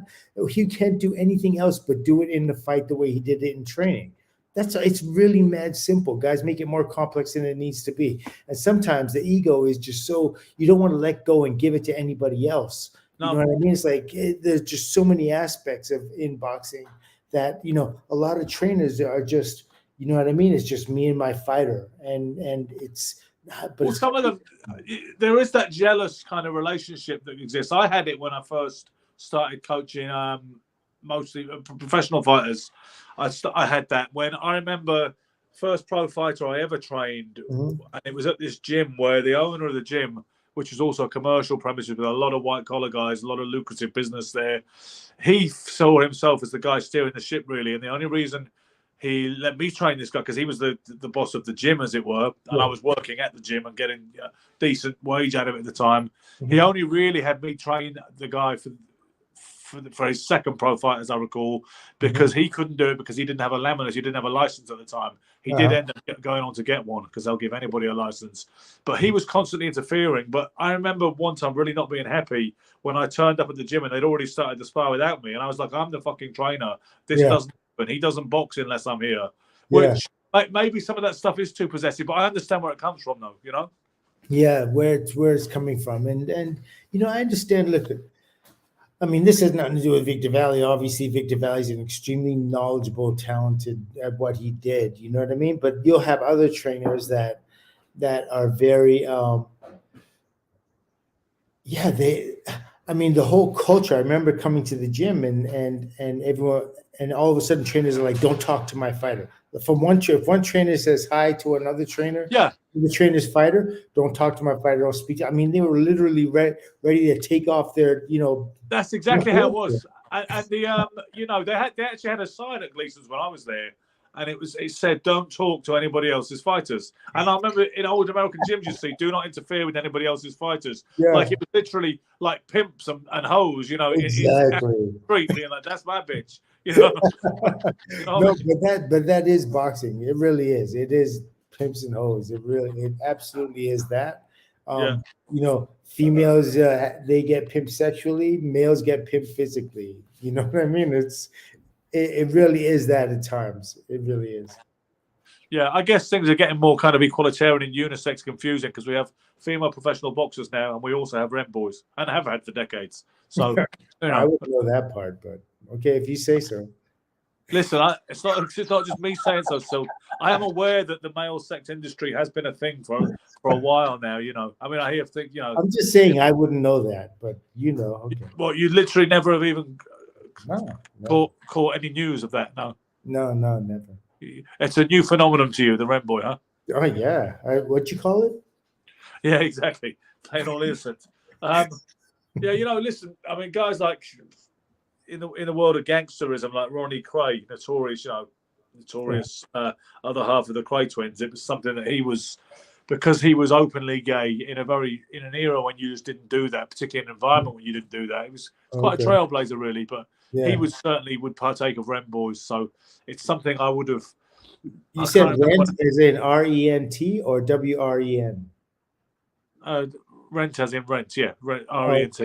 Speaker 2: he can't do anything else but do it in the fight the way he did it in training. It's really mad simple. Guys make it more complex than it needs to be. And sometimes the ego is just so you don't want to let go and give it to anybody else. No. You know what I mean? It's like there's just so many aspects in boxing that, a lot of trainers are just, you know what I mean? It's just me and my fighter. And it's but
Speaker 1: some of them, there is that jealous kind of relationship that exists. I had it when I first started coaching mostly professional fighters. I had that when I remember first pro fighter I ever trained, and it was at this gym where the owner of the gym, which was also a commercial premises with a lot of white collar guys, a lot of lucrative business there, he saw himself as the guy steering the ship really, and the only reason he let me train this guy because he was the boss of the gym, as it were, and I was working at the gym and getting a decent wage out of it at the time. He only really had me train the guy for his second pro fight, as I recall, because he couldn't do it because he didn't have a laminate, he didn't have a license at the time. He did end up going on to get one because they'll give anybody a license. But he was constantly interfering. But I remember one time really not being happy when I turned up at the gym and they'd already started to spar without me. And I was like, I'm the fucking trainer. This doesn't happen. He doesn't box unless I'm here. Which maybe some of that stuff is too possessive, but I understand where it comes from though,
Speaker 2: Yeah, where it's coming from. And I understand, look, I mean, this has nothing to do with Victor Valley. Obviously, Victor Valley is an extremely knowledgeable, talented at what he did. You know what I mean? But you'll have other trainers that are very, the whole culture. I remember coming to the gym and everyone, and all of a sudden trainers are like, "Don't talk to my fighter." From if one trainer says hi to another trainer, the trainer's fighter, "Don't talk to my fighter, don't speak to." I mean, they were literally ready to take off their,
Speaker 1: That's exactly how it was. And the they actually had a sign at Gleason's when I was there, and it said, "Don't talk to anybody else's fighters." And I remember in old American gyms, you see, "Do not interfere with anybody else's fighters."
Speaker 2: Yeah.
Speaker 1: Like it was literally like pimps and hoes, you know,
Speaker 2: Exactly.
Speaker 1: in the street being like, "That's my bitch," you know.
Speaker 2: No, but that is boxing. It really is. It is pimps and hoes. It absolutely is that.
Speaker 1: Yeah.
Speaker 2: You know, females they get pimped sexually, males get pimped physically. You know what I mean? It really is that at times. It really is.
Speaker 1: Yeah, I guess things are getting more kind of equalitarian and unisex confusing because we have female professional boxers now, and we also have rent boys, and have had for decades. So you know,
Speaker 2: I wouldn't know that part, but okay, if you say so.
Speaker 1: Listen, it's not just me saying so. So I am aware that the male sex industry has been a thing for a while now. You know, I mean, I hear things. You know,
Speaker 2: I'm just saying I wouldn't know that, but you know, okay.
Speaker 1: Well, you literally never have even
Speaker 2: No.
Speaker 1: caught any news of that. No,
Speaker 2: never.
Speaker 1: It's a new phenomenon to you, the rent boy, huh?
Speaker 2: Oh yeah, what you call it?
Speaker 1: Yeah, exactly. Plain all innocent. Yeah, you know, listen. I mean, guys like in the world of gangsterism, like Ronnie Cray, notorious other half of the Cray twins. It was something that he was, because he was openly gay in an era when you just didn't do that, particularly in an environment when you didn't do that. It was quite a trailblazer, really. But he would partake of rent boys. So it's something I would have.
Speaker 2: You said rent is in RENT or WREN?
Speaker 1: Rent as in rent, yeah. RENT.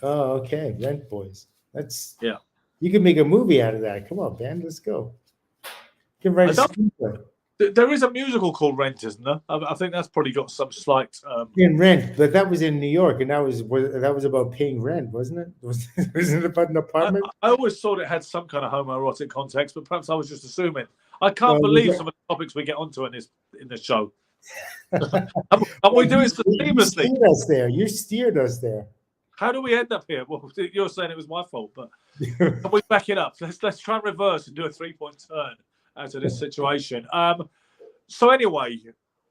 Speaker 2: Oh, okay. Rent boys. That's You can make a movie out of that. Come on, man. Let's go. You can write a screenplay.
Speaker 1: There is a musical called Rent, isn't there? I think that's probably got some slight.
Speaker 2: In Rent, but that was in New York, and that was about paying rent, wasn't it? Wasn't it about an apartment?
Speaker 1: I always thought it had some kind of homoerotic context, but perhaps I was just assuming. I can't believe some of the topics we get onto in this show. And we do it so seamlessly.
Speaker 2: You steered us there.
Speaker 1: How do we end up here? Well, you're saying it was my fault, but can we back it up? Let's try and reverse and do a 3-point turn out of this situation. So anyway,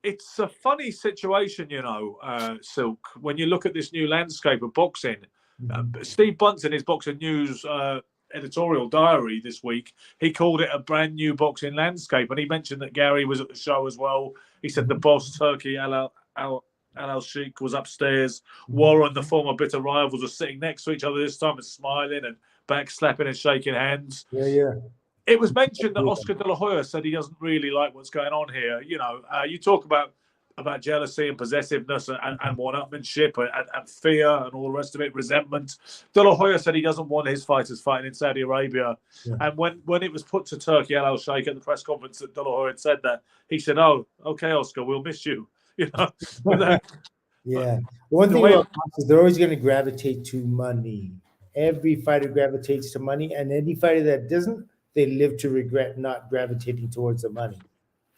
Speaker 1: it's a funny situation, you know, Silk, when you look at this new landscape of boxing. Steve Bunce in his Boxing News editorial diary this week, he called it a brand new boxing landscape, and he mentioned that Gary was at the show as well. He said the boss, Turkey Al Sheikh, was upstairs. Warren, the former bitter rivals, were sitting next to each other this time and smiling and backslapping and shaking hands.
Speaker 2: Yeah.
Speaker 1: It was mentioned that Oscar De La Hoya said he doesn't really like what's going on here. You know, you talk about jealousy and possessiveness and one-upmanship and fear and all the rest of it, resentment. De La Hoya said he doesn't want his fighters fighting in Saudi Arabia. Yeah. And when it was put to Turkey Al Sheikh at the press conference that De La Hoya had said that, he said, "Oh, okay, Oscar, we'll miss you." You know.
Speaker 2: Yeah. One thing about boxers, they're always going to gravitate to money. Every fighter gravitates to money, and any fighter that doesn't, they live to regret not gravitating towards the money.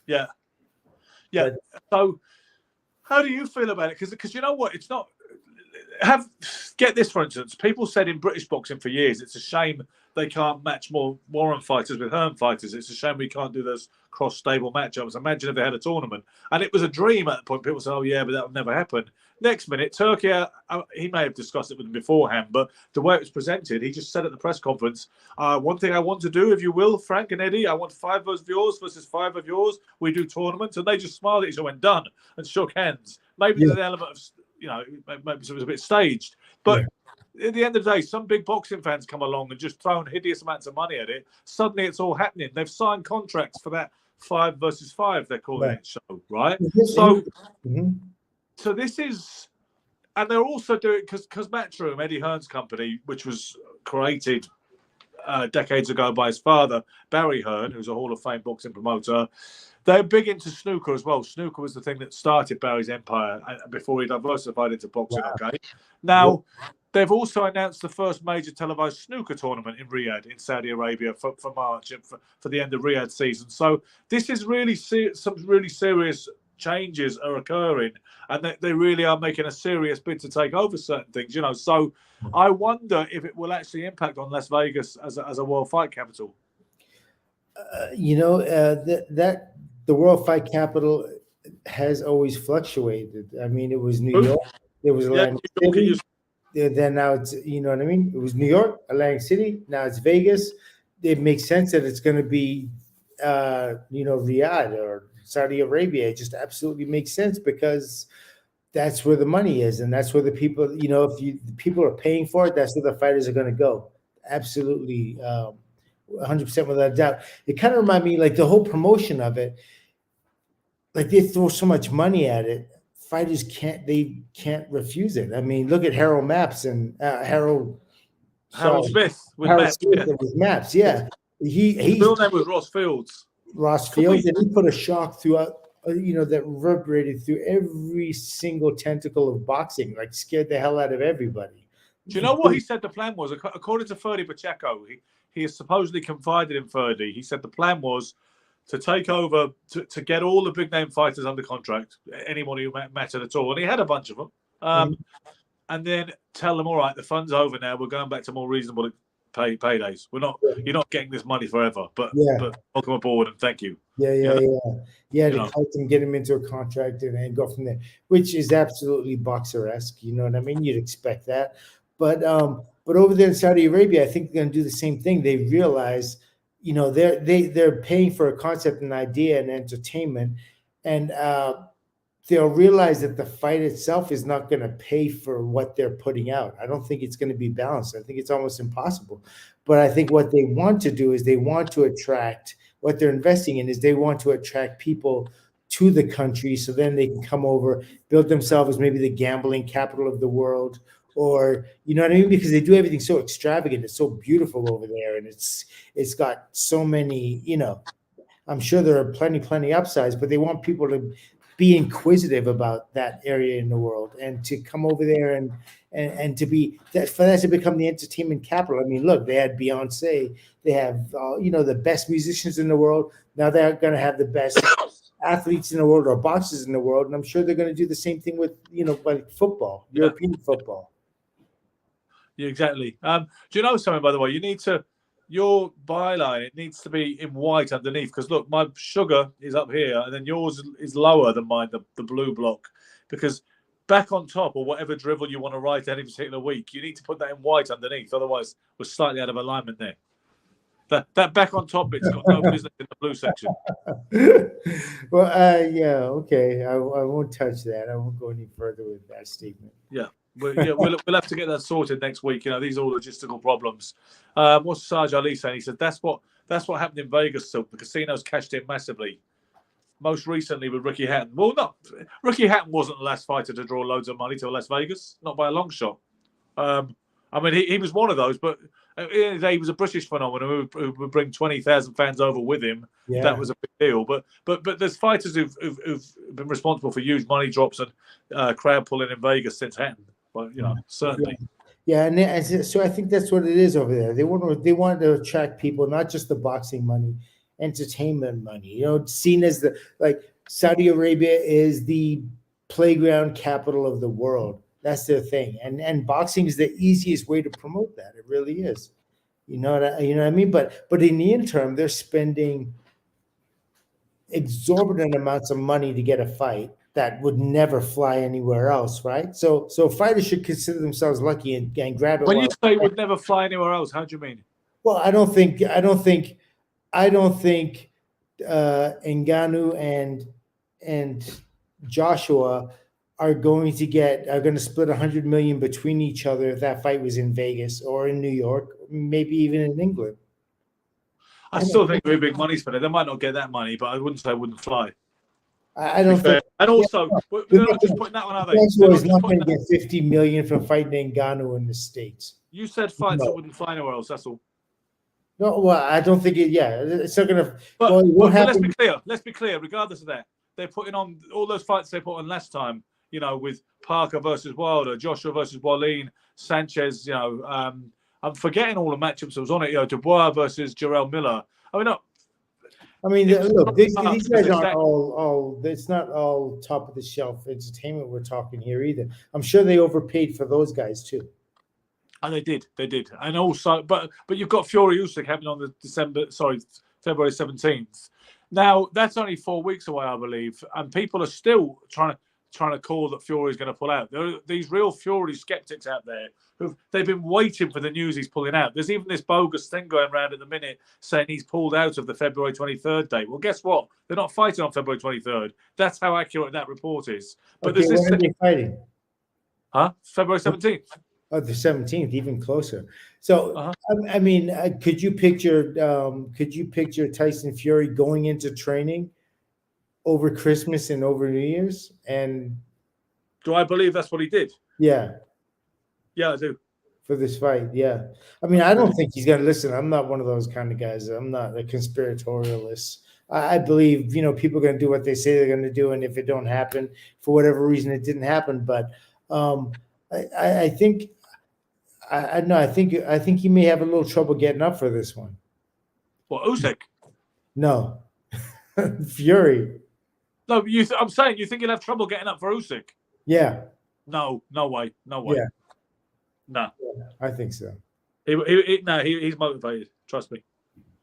Speaker 1: Yeah. Yeah. So how do you feel about it? Because you know what? It's not. Get this, for instance. People said in British boxing for years, it's a shame they can't match more Warren fighters with Hearn fighters. It's a shame we can't do those cross-stable matchups. Imagine if they had a tournament. And it was a dream at the point. People said, "Oh, yeah, but that would never happen." Next minute, Turkey, he may have discussed it with them beforehand, but the way it was presented, he just said at the press conference, "One thing I want to do, if you will, Frank and Eddie, I want 5 of yours versus 5 of yours. We do tournaments." And they just smiled at each other and went, "Done," and shook hands. Maybe there's an element of, you know, maybe it was a bit staged. But at the end of the day, some big boxing fans come along and just thrown hideous amounts of money at it. Suddenly it's all happening. They've signed contracts for that 5 versus 5, they're calling it show, right? So this is, and they're also doing, because Matchroom, Eddie Hearn's company, which was created decades ago by his father, Barry Hearn, who's a Hall of Fame boxing promoter, they're big into snooker as well. Snooker was the thing that started Barry's empire before he diversified into boxing, okay? Now, they've also announced the first major televised snooker tournament in Riyadh, in Saudi Arabia, for March and for the end of Riyadh season. So this is really some really serious changes are occurring, and they really are making a serious bid to take over certain things, you know. So I wonder if it will actually impact on Las Vegas as a world fight capital.
Speaker 2: You know, that the world fight capital has always fluctuated. I mean, it was New York, it was Atlantic City, then now it's, you know what I mean? It was New York, Atlantic City, now it's Vegas. It makes sense that it's going to be Riyadh or Saudi Arabia. It just absolutely makes sense because that's where the money is, and that's where the people, the people are paying for it, that's where the fighters are going to go. Absolutely, 100% without a doubt. It kind of reminds me, like the whole promotion of it, like they throw so much money at it, fighters can't refuse it. I mean, look at Harold Maps and Harold
Speaker 1: Smith with
Speaker 2: Harold
Speaker 1: Maps.
Speaker 2: Smith with Maps. Yeah,
Speaker 1: His real name was Ross Fields.
Speaker 2: Ross Fields, and he put a shock throughout. That reverberated through every single tentacle of boxing, like scared the hell out of everybody.
Speaker 1: Do you know what he said the plan was? According to Ferdy Pacheco, he has supposedly confided in Ferdy. He said the plan was to take over, to get all the big name fighters under contract, anyone who mattered at all. And he had a bunch of them. And then tell them, all right, the fun's over now. We're going back to more reasonable paydays. You're not getting this money forever, but welcome aboard and thank you.
Speaker 2: To cut him, get him into a contract and go from there, which is absolutely boxer-esque. You know what I mean? You'd expect that, but over there in Saudi Arabia, I think they're going to do the same thing. They realize, they're paying for a concept, an idea, and entertainment, and they'll realize that the fight itself is not going to pay for what they're putting out. I don't think it's going to be balanced. I think it's almost impossible. But I think what they want to do is they want to attract, what they're investing in is they want to attract people to the country so then they can come over, build themselves as maybe the gambling capital of the world, or, you know what I mean? Because they do everything so extravagant. It's so beautiful over there. And it's got so many, I'm sure there are plenty upsides, but they want people to be inquisitive about that area in the world and to come over there and to be that, for that to become the entertainment capital. I mean, look, they had Beyonce, they have the best musicians in the world. Now they're going to have the best athletes in the world or boxers in the world, and I'm sure they're going to do the same thing with like football, European football.
Speaker 1: Yeah, exactly. Do you know something, by the way? You need to. Your byline, it needs to be in white underneath, because look, my sugar is up here and then yours is lower than mine, the blue block, because back on top, or whatever drivel you want to write any particular week, you need to put that in white underneath. Otherwise, we're slightly out of alignment there. That back on top bit's got no business in the blue section.
Speaker 2: Well, okay. I won't touch that. I won't go any further with that statement.
Speaker 1: Yeah. We'll have to get that sorted next week. These are all logistical problems. What's Sarge Ali saying? He said that's what happened in Vegas. So the casinos cashed in massively. Most recently with Ricky Hatton. Well, Ricky Hatton wasn't the last fighter to draw loads of money to Las Vegas, not by a long shot. He was one of those, but he was a British phenomenon who would bring 20,000 fans over with him. Yeah. That was a big deal. But there's fighters who've been responsible for huge money drops and crowd pulling in Vegas since Hatton. But certainly.
Speaker 2: Yeah, and so I think that's what it is over there. They want to attract people, not just the boxing money, entertainment money. Seen as Saudi Arabia is the playground capital of the world. That's their thing, and boxing is the easiest way to promote that. It really is. You know what I mean? But in the interim, they're spending exorbitant amounts of money to get a fight that would never fly anywhere else, right? So fighters should consider themselves lucky and grab it.
Speaker 1: When you say would never fly anywhere else, how do you mean?
Speaker 2: Well, I don't think Ngannou and Joshua are going to split $100 million between each other if that fight was in Vegas or in New York, maybe even in England.
Speaker 1: I still think very big money's for it. They might not get that money, but I wouldn't say it wouldn't fly.
Speaker 2: I don't think.
Speaker 1: And also, they're not just putting that one out there.
Speaker 2: Joshua's not going to get $50 million from fighting Ngannou in the States.
Speaker 1: You said fights that wouldn't fly anywhere else. That's all.
Speaker 2: No, well, I don't think it. Yeah, it's not going to.
Speaker 1: But let's be clear. Regardless of that, they're putting on all those fights they put on last time. With Parker versus Wilder, Joshua versus Wallin, Sanchez. I'm forgetting all the matchups that was on it. Dubois versus Jarrell Miller.
Speaker 2: Look, these guys aren't all. It's not all top of the shelf entertainment we're talking here either. I'm sure they overpaid for those guys too.
Speaker 1: And they did, and also, but you've got Fury Usyk happening on the February 17th. Now that's only 4 weeks away, I believe, and people are still trying to. trying to call that Fury's going to pull out. There are these real Fury skeptics out there they've been waiting for the news he's pulling out. There's even this bogus thing going around at the minute saying he's pulled out of the February 23rd date. Well, guess what? They're not fighting on February 23rd. That's how accurate that report is. But
Speaker 2: okay, when are they fighting?
Speaker 1: Huh? February 17th.
Speaker 2: Oh, the 17th, even closer. So, I mean, could you picture Tyson Fury going into training over Christmas and over New Year's? And
Speaker 1: do I believe that's what he did?
Speaker 2: Yeah.
Speaker 1: Yeah, I do.
Speaker 2: For this fight, yeah. I mean, I don't think he's going to listen. I'm not one of those kind of guys. I'm not a conspiratorialist. I believe, people are going to do what they say they're going to do, and if it don't happen, for whatever reason, it didn't happen. But I think he may have a little trouble getting up for this one.
Speaker 1: What, Usyk?
Speaker 2: No, Fury.
Speaker 1: No, I'm saying you think he'll have trouble getting up for Usyk?
Speaker 2: Yeah.
Speaker 1: No way. Yeah. No.
Speaker 2: Yeah, I think so.
Speaker 1: He's motivated. Trust me.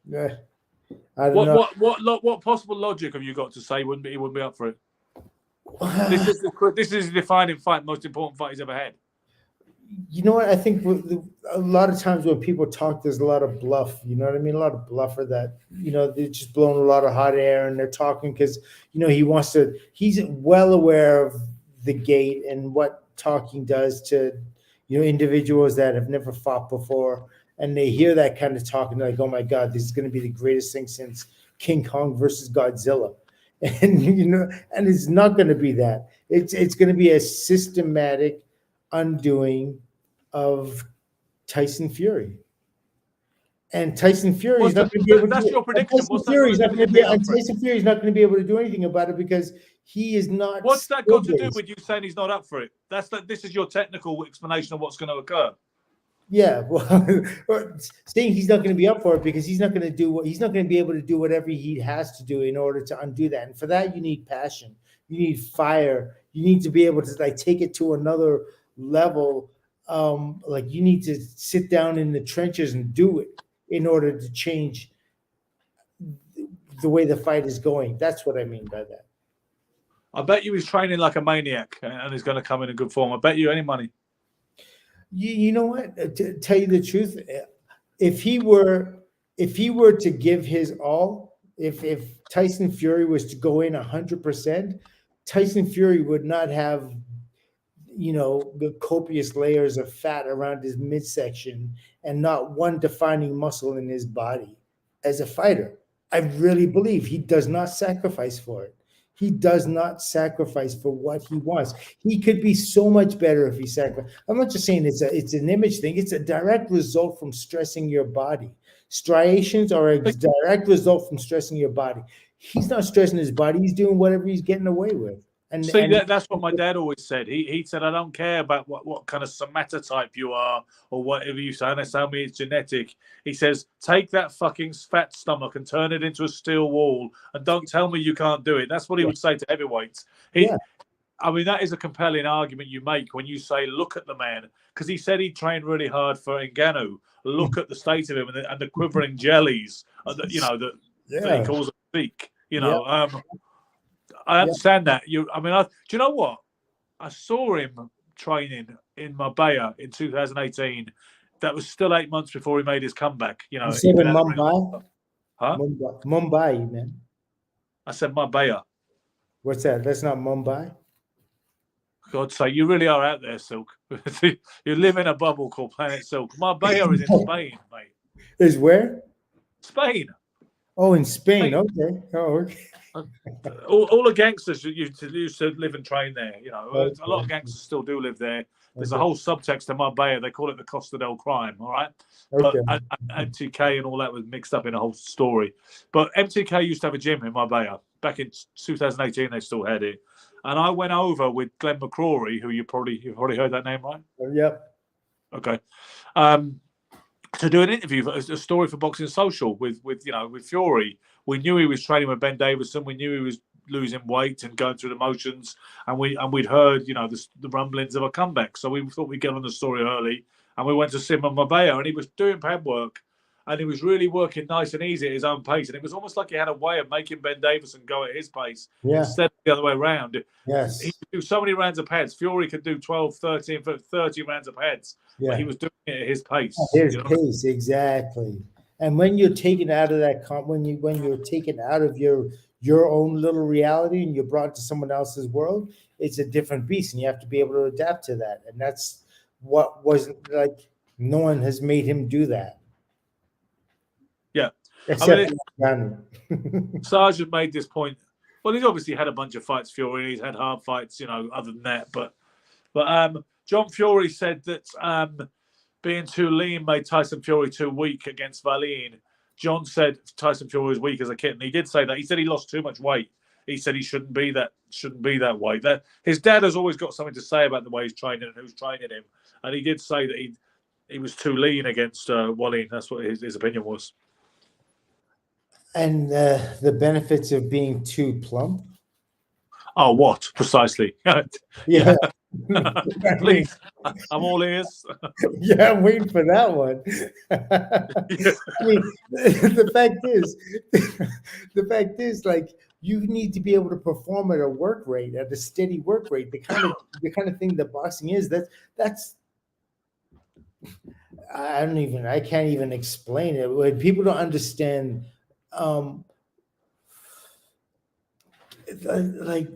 Speaker 2: Yeah. I don't know.
Speaker 1: What possible logic have you got to say he wouldn't be up for it? This is the defining fight, most important fight he's ever had.
Speaker 2: You know what? I think a lot of times when people talk, there's a lot of bluff. You know what I mean? A lot of bluffer that, they're just blowing a lot of hot air and they're talking because, he's well aware of the gate and what talking does to, individuals that have never fought before. And they hear that kind of talk and they're like, oh my God, this is going to be the greatest thing since King Kong versus Godzilla. And, and it's not going to be that. It's going to be a systematic undoing of Tyson Fury. And Tyson Fury is not going to be able to. That's your prediction. Tyson Fury is not going to be able to do anything about it because he is not.
Speaker 1: What's that got to do with you saying he's not up for it? This is your technical explanation of what's going to occur.
Speaker 2: Yeah, well, saying he's not going to be up for it because he's not going to be able to do whatever he has to do in order to undo that. And for that, you need passion, you need fire, you need to be able to take it to another level. You need to sit down in the trenches and do it in order to change the way the fight is going. That's what I mean by that.
Speaker 1: I bet you he's training like a maniac and he's going to come in good form. I bet you any money.
Speaker 2: You know what? To tell you the truth, if he were to give his all, if Tyson Fury was to go in 100%, Tyson Fury would not have, the copious layers of fat around his midsection and not one defining muscle in his body. As a fighter, I really believe he does not sacrifice for it. He does not sacrifice for what he wants. He could be so much better if he sacrificed. I'm not just saying it's an image thing. It's a direct result from stressing your body. Striations are a direct result from stressing your body. He's not stressing his body. He's doing whatever he's getting away with.
Speaker 1: That's what my dad always said. He said, I don't care about what kind of somatotype you are or whatever you say. And they tell me it's genetic. He says, take that fucking fat stomach and turn it into a steel wall and don't tell me you can't do it. That's what he would say to heavyweights. I mean, that is a compelling argument you make when you say, look at the man. Because he said he trained really hard for Ngannou. Look at the state of him and the quivering jellies, that he calls a beak. I understand that. Do you know what? I saw him training in Marbella in 2018. That was still 8 months before he made his comeback.
Speaker 2: You said in Mumbai?
Speaker 1: Huh?
Speaker 2: Mumbai, man.
Speaker 1: I said Marbella.
Speaker 2: What's that? That's not Mumbai?
Speaker 1: God's sake, you really are out there, Silk. You live in a bubble called Planet Silk. Marbella is in Spain, mate.
Speaker 2: Is where?
Speaker 1: Spain.
Speaker 2: Oh, in Spain. Okay. Oh, okay.
Speaker 1: All the gangsters used to live and train there. A lot of gangsters still do live there. There's a whole subtext to Marbella. They call it the Costa del Crime. All right, okay. But MTK and all that was mixed up in a whole story. But MTK used to have a gym in Marbella back in 2018. They still had it, and I went over with Glenn McCrory, who you've probably heard that name, right?
Speaker 2: Yep.
Speaker 1: Okay. To do an interview, a story for Boxing Social with Fury. We knew he was training with Ben Davison. We knew he was losing weight and going through the motions, and we'd heard the rumblings of a comeback. So we thought we'd get on the story early, and we went to see him on Marbella, and he was doing pad work, and he was really working nice and easy at his own pace. And it was almost like he had a way of making Ben Davison go at his pace instead of the other way around.
Speaker 2: Yes.
Speaker 1: He could do so many rounds of heads. Fury could do 12, 13, 30 rounds of heads, but he was doing it at his pace.
Speaker 2: His pace, exactly. And when you're taken out of that, when you're taken out of your own little reality and you're brought to someone else's world, it's a different beast, and you have to be able to adapt to that. And that's what wasn't like. No one has made him do that.
Speaker 1: Yeah,
Speaker 2: except
Speaker 1: Sergeant made this point. Well, he's obviously had a bunch of fights, Fury, and he's had hard fights, other than that. But John Fury said that being too lean made Tyson Fury too weak against Wallin. John said Tyson Fury was weak as a kid, and he did say that. He said he lost too much weight. He said he shouldn't be that weight. That his dad has always got something to say about the way he's training and who's training him, and he did say that he was too lean against Wallin. That's what his opinion was.
Speaker 2: And the benefits of being too plump.
Speaker 1: Oh, what precisely?
Speaker 2: Yeah.
Speaker 1: Please, I'm all ears.
Speaker 2: Yeah, I'm waiting for that one. I mean, the fact is, like, you need to be able to perform at a work rate, at a steady work rate. The kind of thing that boxing is. That's. I can't even explain it. When people don't understand, like.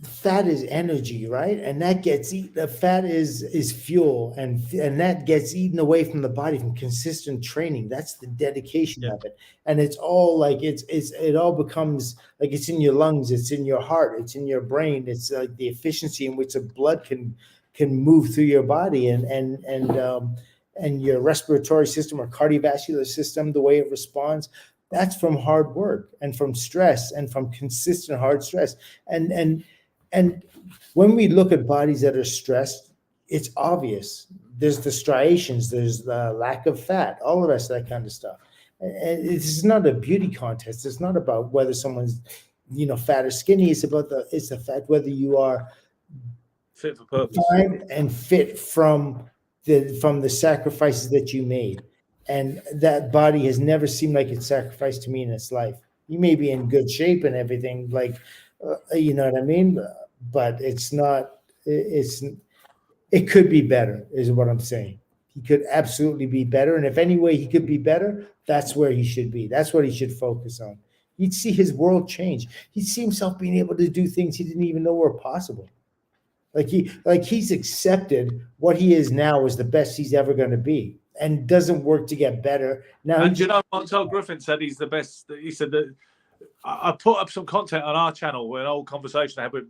Speaker 2: Fat is energy, right? And that gets eaten. The fat is fuel, and that gets eaten away from the body from consistent training. That's the dedication of it, and it's all like it all becomes like it's in your lungs, it's in your heart, it's in your brain. It's like the efficiency in which the blood can move through your body, and your respiratory system or cardiovascular system, the way it responds. That's from hard work and from stress and from consistent hard stress. And when we look at bodies that are stressed, it's obvious. There's the striations, there's the lack of fat, all the rest of that kind of stuff. And it's not a beauty contest. It's not about whether someone's, fat or skinny. It's about the fact whether you are
Speaker 1: fit for purpose
Speaker 2: and fit from the sacrifices that you made. And that body has never seemed like it's sacrificed to me in its life. You may be in good shape and everything, like, you know what I mean? But it's not, it could be better, is what I'm saying. He could absolutely be better. And if any way he could be better, that's where he should be. That's what he should focus on. He'd see his world change. He'd see himself being able to do things he didn't even know were possible. Like he's accepted what he is now is the best he's ever going to be, and doesn't work to get better. Now,
Speaker 1: and Montel Griffin said he's the best. He said that I put up some content on our channel with an old conversation I had with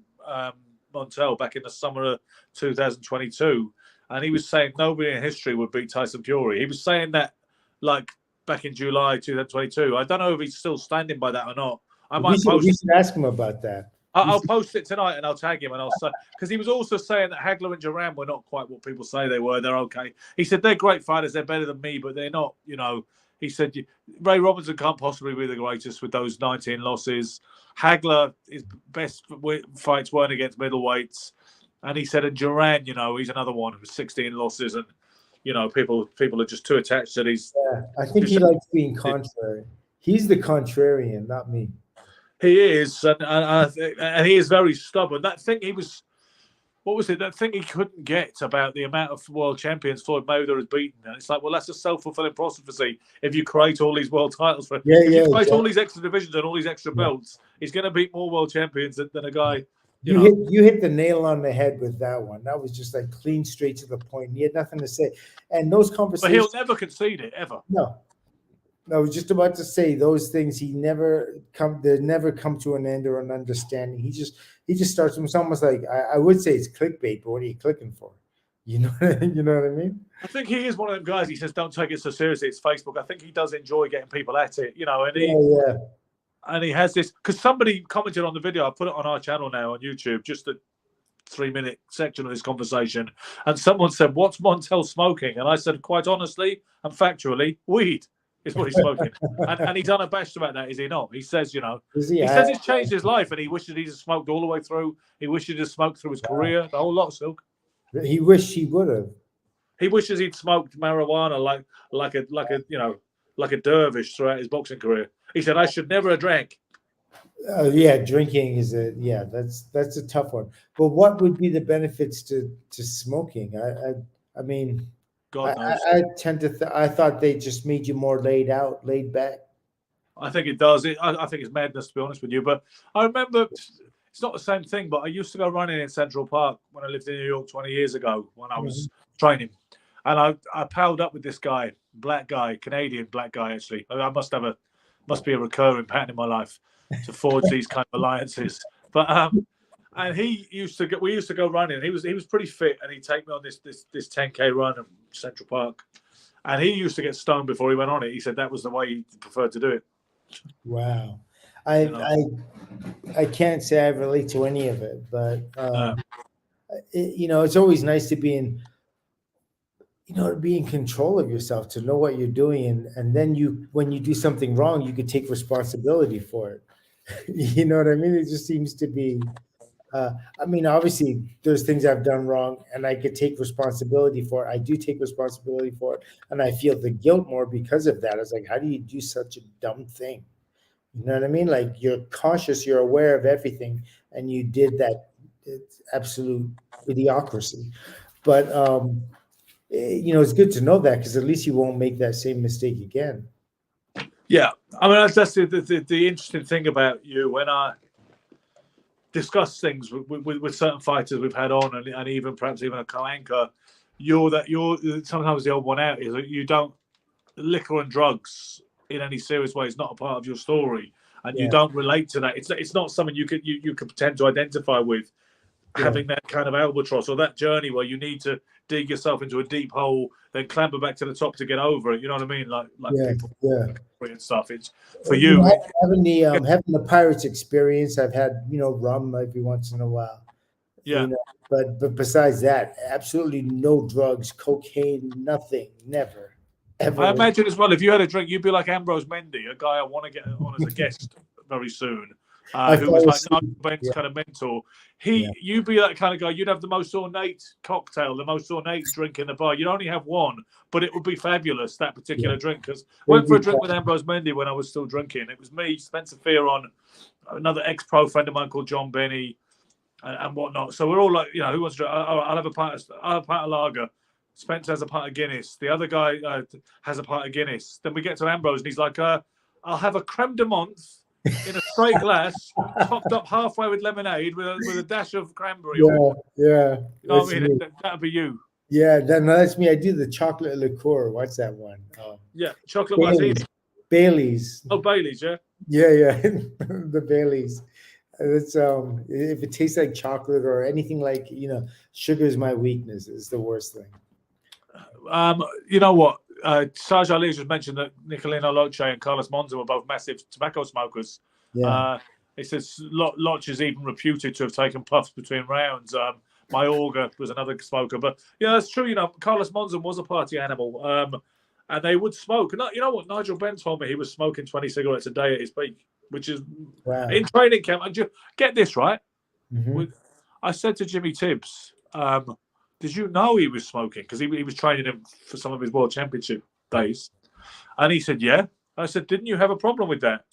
Speaker 1: Montel back in the summer of 2022, and he was saying nobody in history would beat Tyson Fury. He was saying that like back in July 2022. I don't know if he's still standing by that or not.
Speaker 2: We should ask him about that.
Speaker 1: I'll post it tonight and I'll tag him and I'll say, because he was also saying that Hagler and Duran were not quite what people say they were. They're okay. He said they're great fighters. They're better than me, but they're not. He said Ray Robinson can't possibly be the greatest with those 19 losses. Hagler, his best fights weren't against middleweights, and he said, and Duran, he's another one with 16 losses, and people are just too attached to these.
Speaker 2: Yeah, I think he likes being contrary. He's the contrarian, not me.
Speaker 1: He is, and he is very stubborn. That thing he was, what was it? That thing he couldn't get about the amount of world champions Floyd Mayweather has beaten. And it's like, well, that's a self-fulfilling prophecy. If you create all these world titles, if you create all these extra divisions and all these extra belts, he's going to beat more world champions than a guy.
Speaker 2: You hit the nail on the head with that one. That was just like clean, straight to the point. He had nothing to say. And those conversations.
Speaker 1: But he'll never concede it ever.
Speaker 2: No, I was just about to say those things. They never come to an end or an understanding. He just starts. It's almost like I would say it's clickbait, but what are you clicking for? You know what I mean?
Speaker 1: I think he is one of them guys. He says, "Don't take it so seriously." It's Facebook. I think he does enjoy getting people at it. And he has this because somebody commented on the video. I put it on our channel now on YouTube, just a 3-minute section of this conversation, and someone said, "What's Montel smoking?" And I said, quite honestly and factually, weed. Is what he's smoking, and he's unabashed about that, is he not? He says, he says it's changed his life, and he wishes he'd smoked all the way through. He wishes he'd smoked through his career, the whole lot, Silk.
Speaker 2: He wished he would have.
Speaker 1: He wishes he'd smoked marijuana like a dervish throughout his boxing career. He said, "I should never have drank."
Speaker 2: Yeah, drinking is that's a tough one. But what would be the benefits to smoking? I mean, I,
Speaker 1: God knows.
Speaker 2: I, I tend to I thought they just made you more laid back.
Speaker 1: I think it does. I think it's madness, to be honest with you. But I remember it's not the same thing. But I used to go running in Central Park when I lived in New York 20 years ago when I was training, and I palled up with this guy, black guy, Canadian black guy. Actually, I must be a recurring pattern in my life to forge these kind of alliances. But and we used to go running. He was pretty fit, and he'd take me on this 10K run in Central Park. And he used to get stoned before he went on it. He said that was the way he preferred to do it.
Speaker 2: Wow, I can't say I relate to any of it, but it's always nice to be in control of yourself, to know what you're doing, and then when you do something wrong, you could take responsibility for it. You know what I mean? It just seems to be. Obviously, there's things I've done wrong, and I could take responsibility for it. I do take responsibility for it, and I feel the guilt more because of that. It's like, how do you do such a dumb thing? You know what I mean? Like, you're cautious, you're aware of everything, and you did that. It's absolute idiocracy. But it's good to know that, because at least you won't make that same mistake again.
Speaker 1: Yeah, I mean, that's the interesting thing about you. When I discuss things with certain fighters we've had on, and even perhaps even a co-anchor, you're sometimes the odd one out is that you don't, liquor and drugs in any serious way is not a part of your story, and you don't relate to that. It's not something you could pretend to identify with, having that kind of albatross or that journey where you need to dig yourself into a deep hole, then clamber back to the top to get over it. You know what I mean? Like people and stuff. It's for you.
Speaker 2: Having the Pirates experience, I've had rum every once in a while.
Speaker 1: Yeah.
Speaker 2: But besides that, absolutely no drugs, cocaine, nothing, never. Ever.
Speaker 1: I imagine as well, if you had a drink, you'd be like Ambrose Mendy, a guy I want to get on as a guest very soon, who was like Nigel Ben's kind of mentor. You'd be that kind of guy. You'd have the most ornate cocktail, the most ornate drink in the bar. You'd only have one, but it would be fabulous, that particular drink. Because I went for a drink with Ambrose Mendy when I was still drinking. It was me, Spencer Fearon, another ex-pro friend of mine called John Benny, and whatnot. So we're all like, who wants to drink? I'll have a pint of lager. Spencer has a pint of Guinness. The other guy has a pint of Guinness. Then we get to Ambrose, and he's like, I'll have a creme de menthe in a straight glass, topped up halfway with lemonade with a dash of cranberry.
Speaker 2: Yeah.
Speaker 1: You know what I mean? That'd be you.
Speaker 2: Yeah, that's me. I do the chocolate liqueur. What's that one?
Speaker 1: Chocolate martini.
Speaker 2: Bailey's.
Speaker 1: Oh, Bailey's, yeah.
Speaker 2: Yeah. The Bailey's. It's if it tastes like chocolate or anything like, sugar is my weakness. It's the worst thing.
Speaker 1: You know what? Sarge Ali just mentioned that Nicolino Loche and Carlos Monza were both massive tobacco smokers.
Speaker 2: Yeah.
Speaker 1: He says Loche is even reputed to have taken puffs between rounds. Mayorga was another smoker, but that's true. Carlos Monza was a party animal, and they would smoke. And you know what? Nigel Benn told me he was smoking 20 cigarettes a day at his peak, which is in training camp. And get this right.
Speaker 2: Mm-hmm.
Speaker 1: I said to Jimmy Tibbs, did you know he was smoking? Because he was training him for some of his World Championship days. And he said, yeah. I said, didn't you have a problem with that?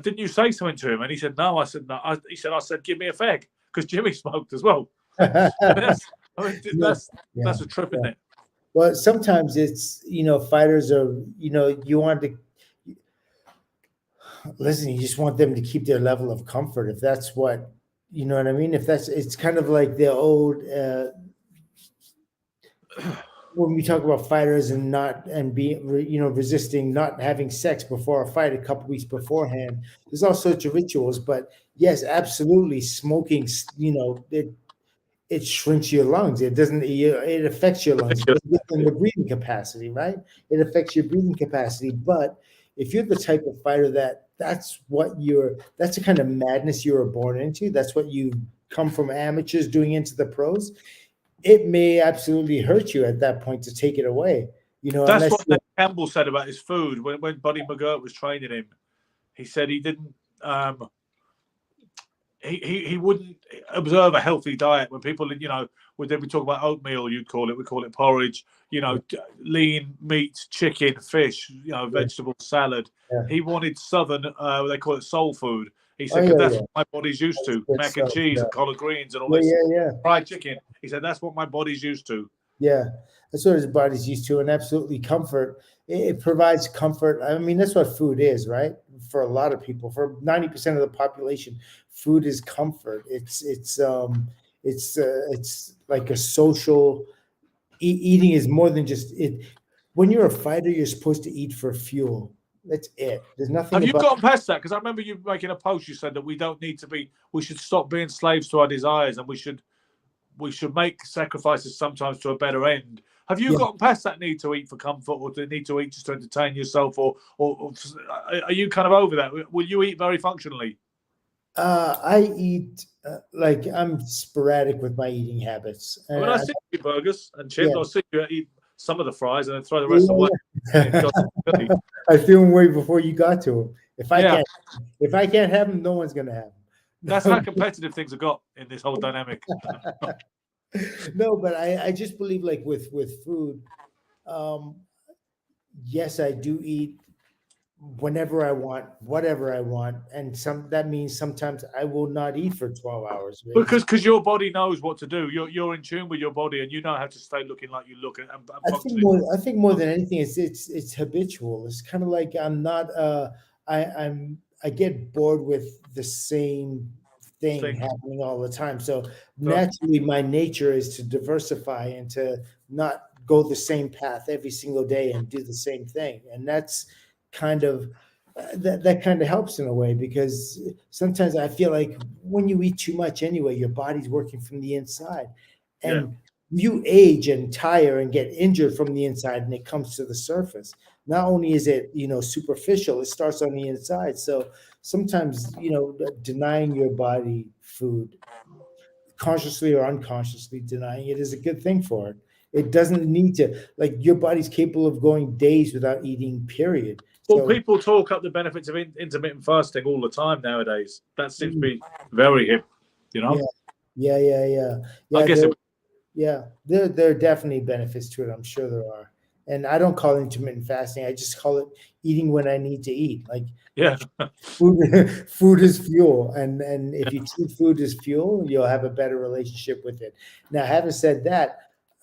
Speaker 1: Didn't you say something to him? And he said, no. I said, no. He said, give me a fag, because Jimmy smoked as well. That's a trip, isn't it?
Speaker 2: Well, sometimes it's, fighters are, you want to, listen, you just want them to keep their level of comfort. If that's what, you know what I mean? It's kind of like the old, when we talk about fighters and being, resisting not having sex before a fight a couple weeks beforehand, there's all sorts of rituals. But yes, absolutely, smoking, it shrinks your lungs. It doesn't. It affects your lungs within the breathing capacity, right? It affects your breathing capacity. But if you're the type of fighter that's the kind of madness you were born into. That's what you come from amateurs doing into the pros. It may absolutely hurt you at that point to take it away.
Speaker 1: That's what Nate Campbell said about his food when Buddy McGirt was training him. He said he didn't. he wouldn't observe a healthy diet. When people, would then we talk about oatmeal, we call it porridge, lean meat, chicken, fish, vegetable salad.
Speaker 2: Yeah.
Speaker 1: He wanted southern, they call it soul food. He
Speaker 2: Oh,
Speaker 1: said, because
Speaker 2: yeah,
Speaker 1: that's
Speaker 2: yeah.
Speaker 1: what my body's used
Speaker 2: That's
Speaker 1: to,
Speaker 2: good
Speaker 1: mac and
Speaker 2: stuff.
Speaker 1: cheese
Speaker 2: Yeah.
Speaker 1: and collard greens and all
Speaker 2: Yeah,
Speaker 1: this
Speaker 2: yeah.
Speaker 1: fried chicken. He said, that's what my body's used to.
Speaker 2: Yeah, that's what his body's used to, and absolutely comfort. It provides comfort. I mean, that's what food is, right? For a lot of people, for 90% of the population, food is comfort. It's like a social. Eating is more than just it. When you're a fighter, you're supposed to eat for fuel. That's it. There's nothing
Speaker 1: Have you
Speaker 2: about.
Speaker 1: gotten past that? Because I remember you making a post. You said that we should stop being slaves to our desires, and we should make sacrifices sometimes to a better end. Have you
Speaker 2: Yeah.
Speaker 1: gotten past that need to eat for comfort, or the need to eat just to entertain yourself, or are you kind of over that? Will you eat very functionally?
Speaker 2: I eat like I'm sporadic with my eating habits.
Speaker 1: When I see you eat burgers and chips,
Speaker 2: Yeah.
Speaker 1: I see you eat some of the fries and then throw the rest away.
Speaker 2: Yeah. I threw them away before you got to them. If I can't have them, no one's gonna have them.
Speaker 1: That's how competitive things have got in this whole dynamic.
Speaker 2: No, but I just believe like with food, yes, I do eat whenever I want, whatever I want, and that means sometimes I will not eat for 12 hours.
Speaker 1: Because your body knows what to do. You're in tune with your body, and you know how to stay looking like you look. And
Speaker 2: I think more than anything, it's habitual. It's kind of like I'm not. I get bored with the same thing happening all the time. So naturally, my nature is to diversify and to not go the same path every single day and do the same thing. And that's kind of that kind of helps in a way, because sometimes I feel like when you eat too much anyway, your body's working from the inside, and you age and tire and get injured from the inside, and it comes to the surface. Not only is it superficial, it starts on the inside. So sometimes denying your body food, consciously or unconsciously denying it, is a good thing for it. It doesn't need to, like, your body's capable of going days without eating, period.
Speaker 1: Well, people talk up the benefits of intermittent fasting all the time nowadays. That seems to be very hip,
Speaker 2: Yeah.
Speaker 1: I guess
Speaker 2: there are definitely benefits to it. I'm sure there are. And I don't call it intermittent fasting. I just call it eating when I need to eat. Like, food is fuel. And if you treat food as fuel, you'll have a better relationship with it. Now, having said that,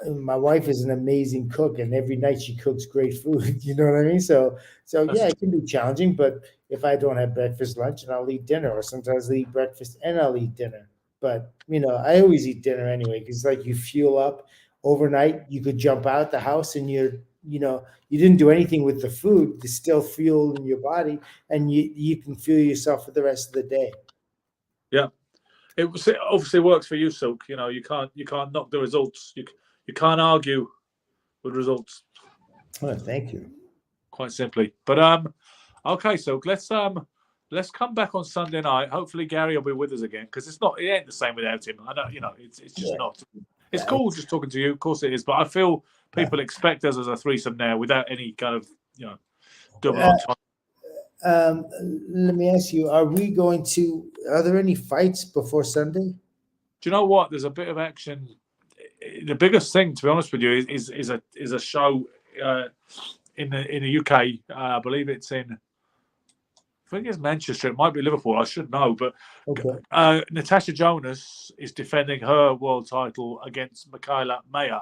Speaker 2: my wife is an amazing cook, and every night she cooks great food. You know what I mean? So yeah, it can be challenging, but if I don't have breakfast, lunch, and I'll eat dinner, or sometimes I'll eat breakfast and I'll eat dinner. But I always eat dinner anyway, because like you fuel up overnight. You could jump out the house and you didn't do anything with the food. There's still fuel in your body, and you can fuel yourself for the rest of the day.
Speaker 1: Yeah, it obviously works for you, Silk. You can't knock the results. You can't argue with results.
Speaker 2: Oh, thank you.
Speaker 1: Quite simply, but okay, Silk. Let's come back on Sunday night. Hopefully, Gary will be with us again, because it ain't the same without him. I know, it's just not. It's cool just talking to you. Of course it is, but I feel people expect us as a threesome now without any kind of double time.
Speaker 2: Let me ask you: are there any fights before Sunday?
Speaker 1: Do you know what? There's a bit of action. The biggest thing, to be honest with you, is a show in the UK. I believe it's in. I think it's Manchester. It might be Liverpool. I should know, but Natasha Jonas is defending her world title against Michaela Mayer.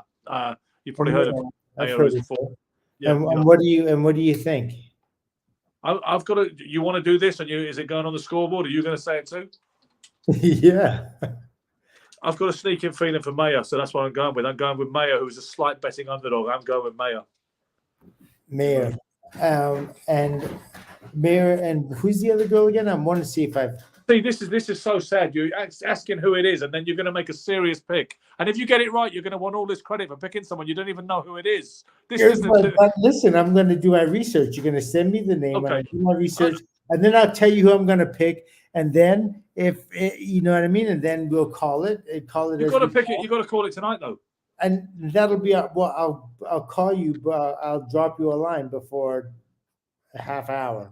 Speaker 1: You've probably heard of Mayer before.
Speaker 2: Yeah. And what do you think?
Speaker 1: I've got to. You want to do this? And is it going on the scoreboard? Are you going to say it too?
Speaker 2: Yeah.
Speaker 1: I've got a sneaking feeling for Mayer, so that's what I'm going with. I'm going with Mayer, who's a slight betting underdog. I'm going with Mayer.
Speaker 2: Mayer. And Mayer, and who's the other girl again? I want to see if I've.
Speaker 1: See, this is so sad. You're asking who it is, and then you're going to make a serious pick. And if you get it right, you're going to want all this credit for picking someone you don't even know who it is.
Speaker 2: But listen, I'm going to do my research. You're going to send me the name. Okay. I'm going to do my research, and then I'll tell you who I'm going to pick. And then, if you know what I mean, and then we'll call it. You've
Speaker 1: got to pick it. You've got to call it tonight, though.
Speaker 2: And that'll be I'll call you, but I'll drop you a line before a half hour.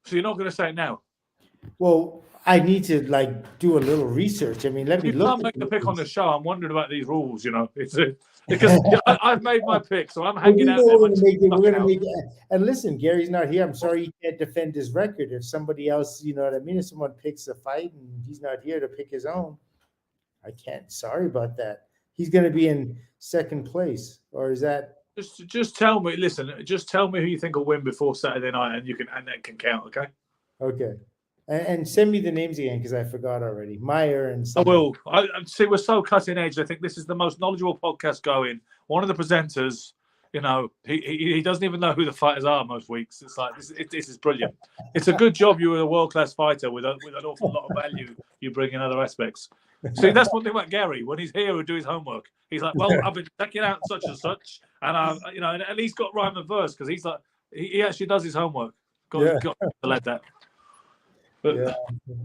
Speaker 1: So you're not going to say it now?
Speaker 2: Well, I need to like do a little research. I mean, let me
Speaker 1: You
Speaker 2: look
Speaker 1: can't
Speaker 2: at
Speaker 1: make a pick on the
Speaker 2: these.
Speaker 1: show. I'm wondering about these rules. Because I've made my pick, so I'm
Speaker 2: Well,
Speaker 1: hanging
Speaker 2: we know
Speaker 1: out there.
Speaker 2: we're going to make it. We're going to
Speaker 1: Out.
Speaker 2: make it. And listen, Gary's not here. I'm sorry he can't defend his record. If somebody else, you know what I mean? If someone picks a fight and he's not here to pick his own, I can't. Sorry about that. He's going to be in second place, or is that?
Speaker 1: Just tell me. Listen, just tell me who you think will win before Saturday night, and that can count. Okay.
Speaker 2: Okay. And send me the names again because I forgot already. Meyer and
Speaker 1: I
Speaker 2: somebody.
Speaker 1: will. I see. We're so cutting edge. I think this is the most knowledgeable podcast going. One of the presenters, he doesn't even know who the fighters are most weeks. It's like this is brilliant. It's a good job you were a world class fighter with an awful lot of value you bring in other aspects. See, that's one thing about Gary. When he's here, he'll do his homework. He's like, well, I've been checking out such and such, and and he's got rhyme and verse because he's like, he actually does his homework. Got to let that. But
Speaker 2: Yeah.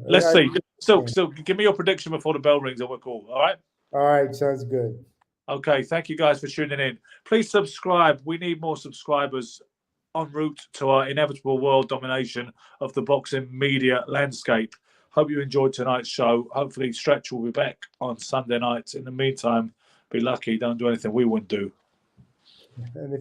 Speaker 1: let's see. So give me your prediction before the bell rings and we're cool. All right?
Speaker 2: All right. Sounds good.
Speaker 1: Okay. Thank you guys for tuning in. Please subscribe. We need more subscribers en route to our inevitable world domination of the boxing media landscape. Hope you enjoyed tonight's show. Hopefully Stretch will be back on Sunday nights. In the meantime, be lucky. Don't do anything we wouldn't do.
Speaker 2: And if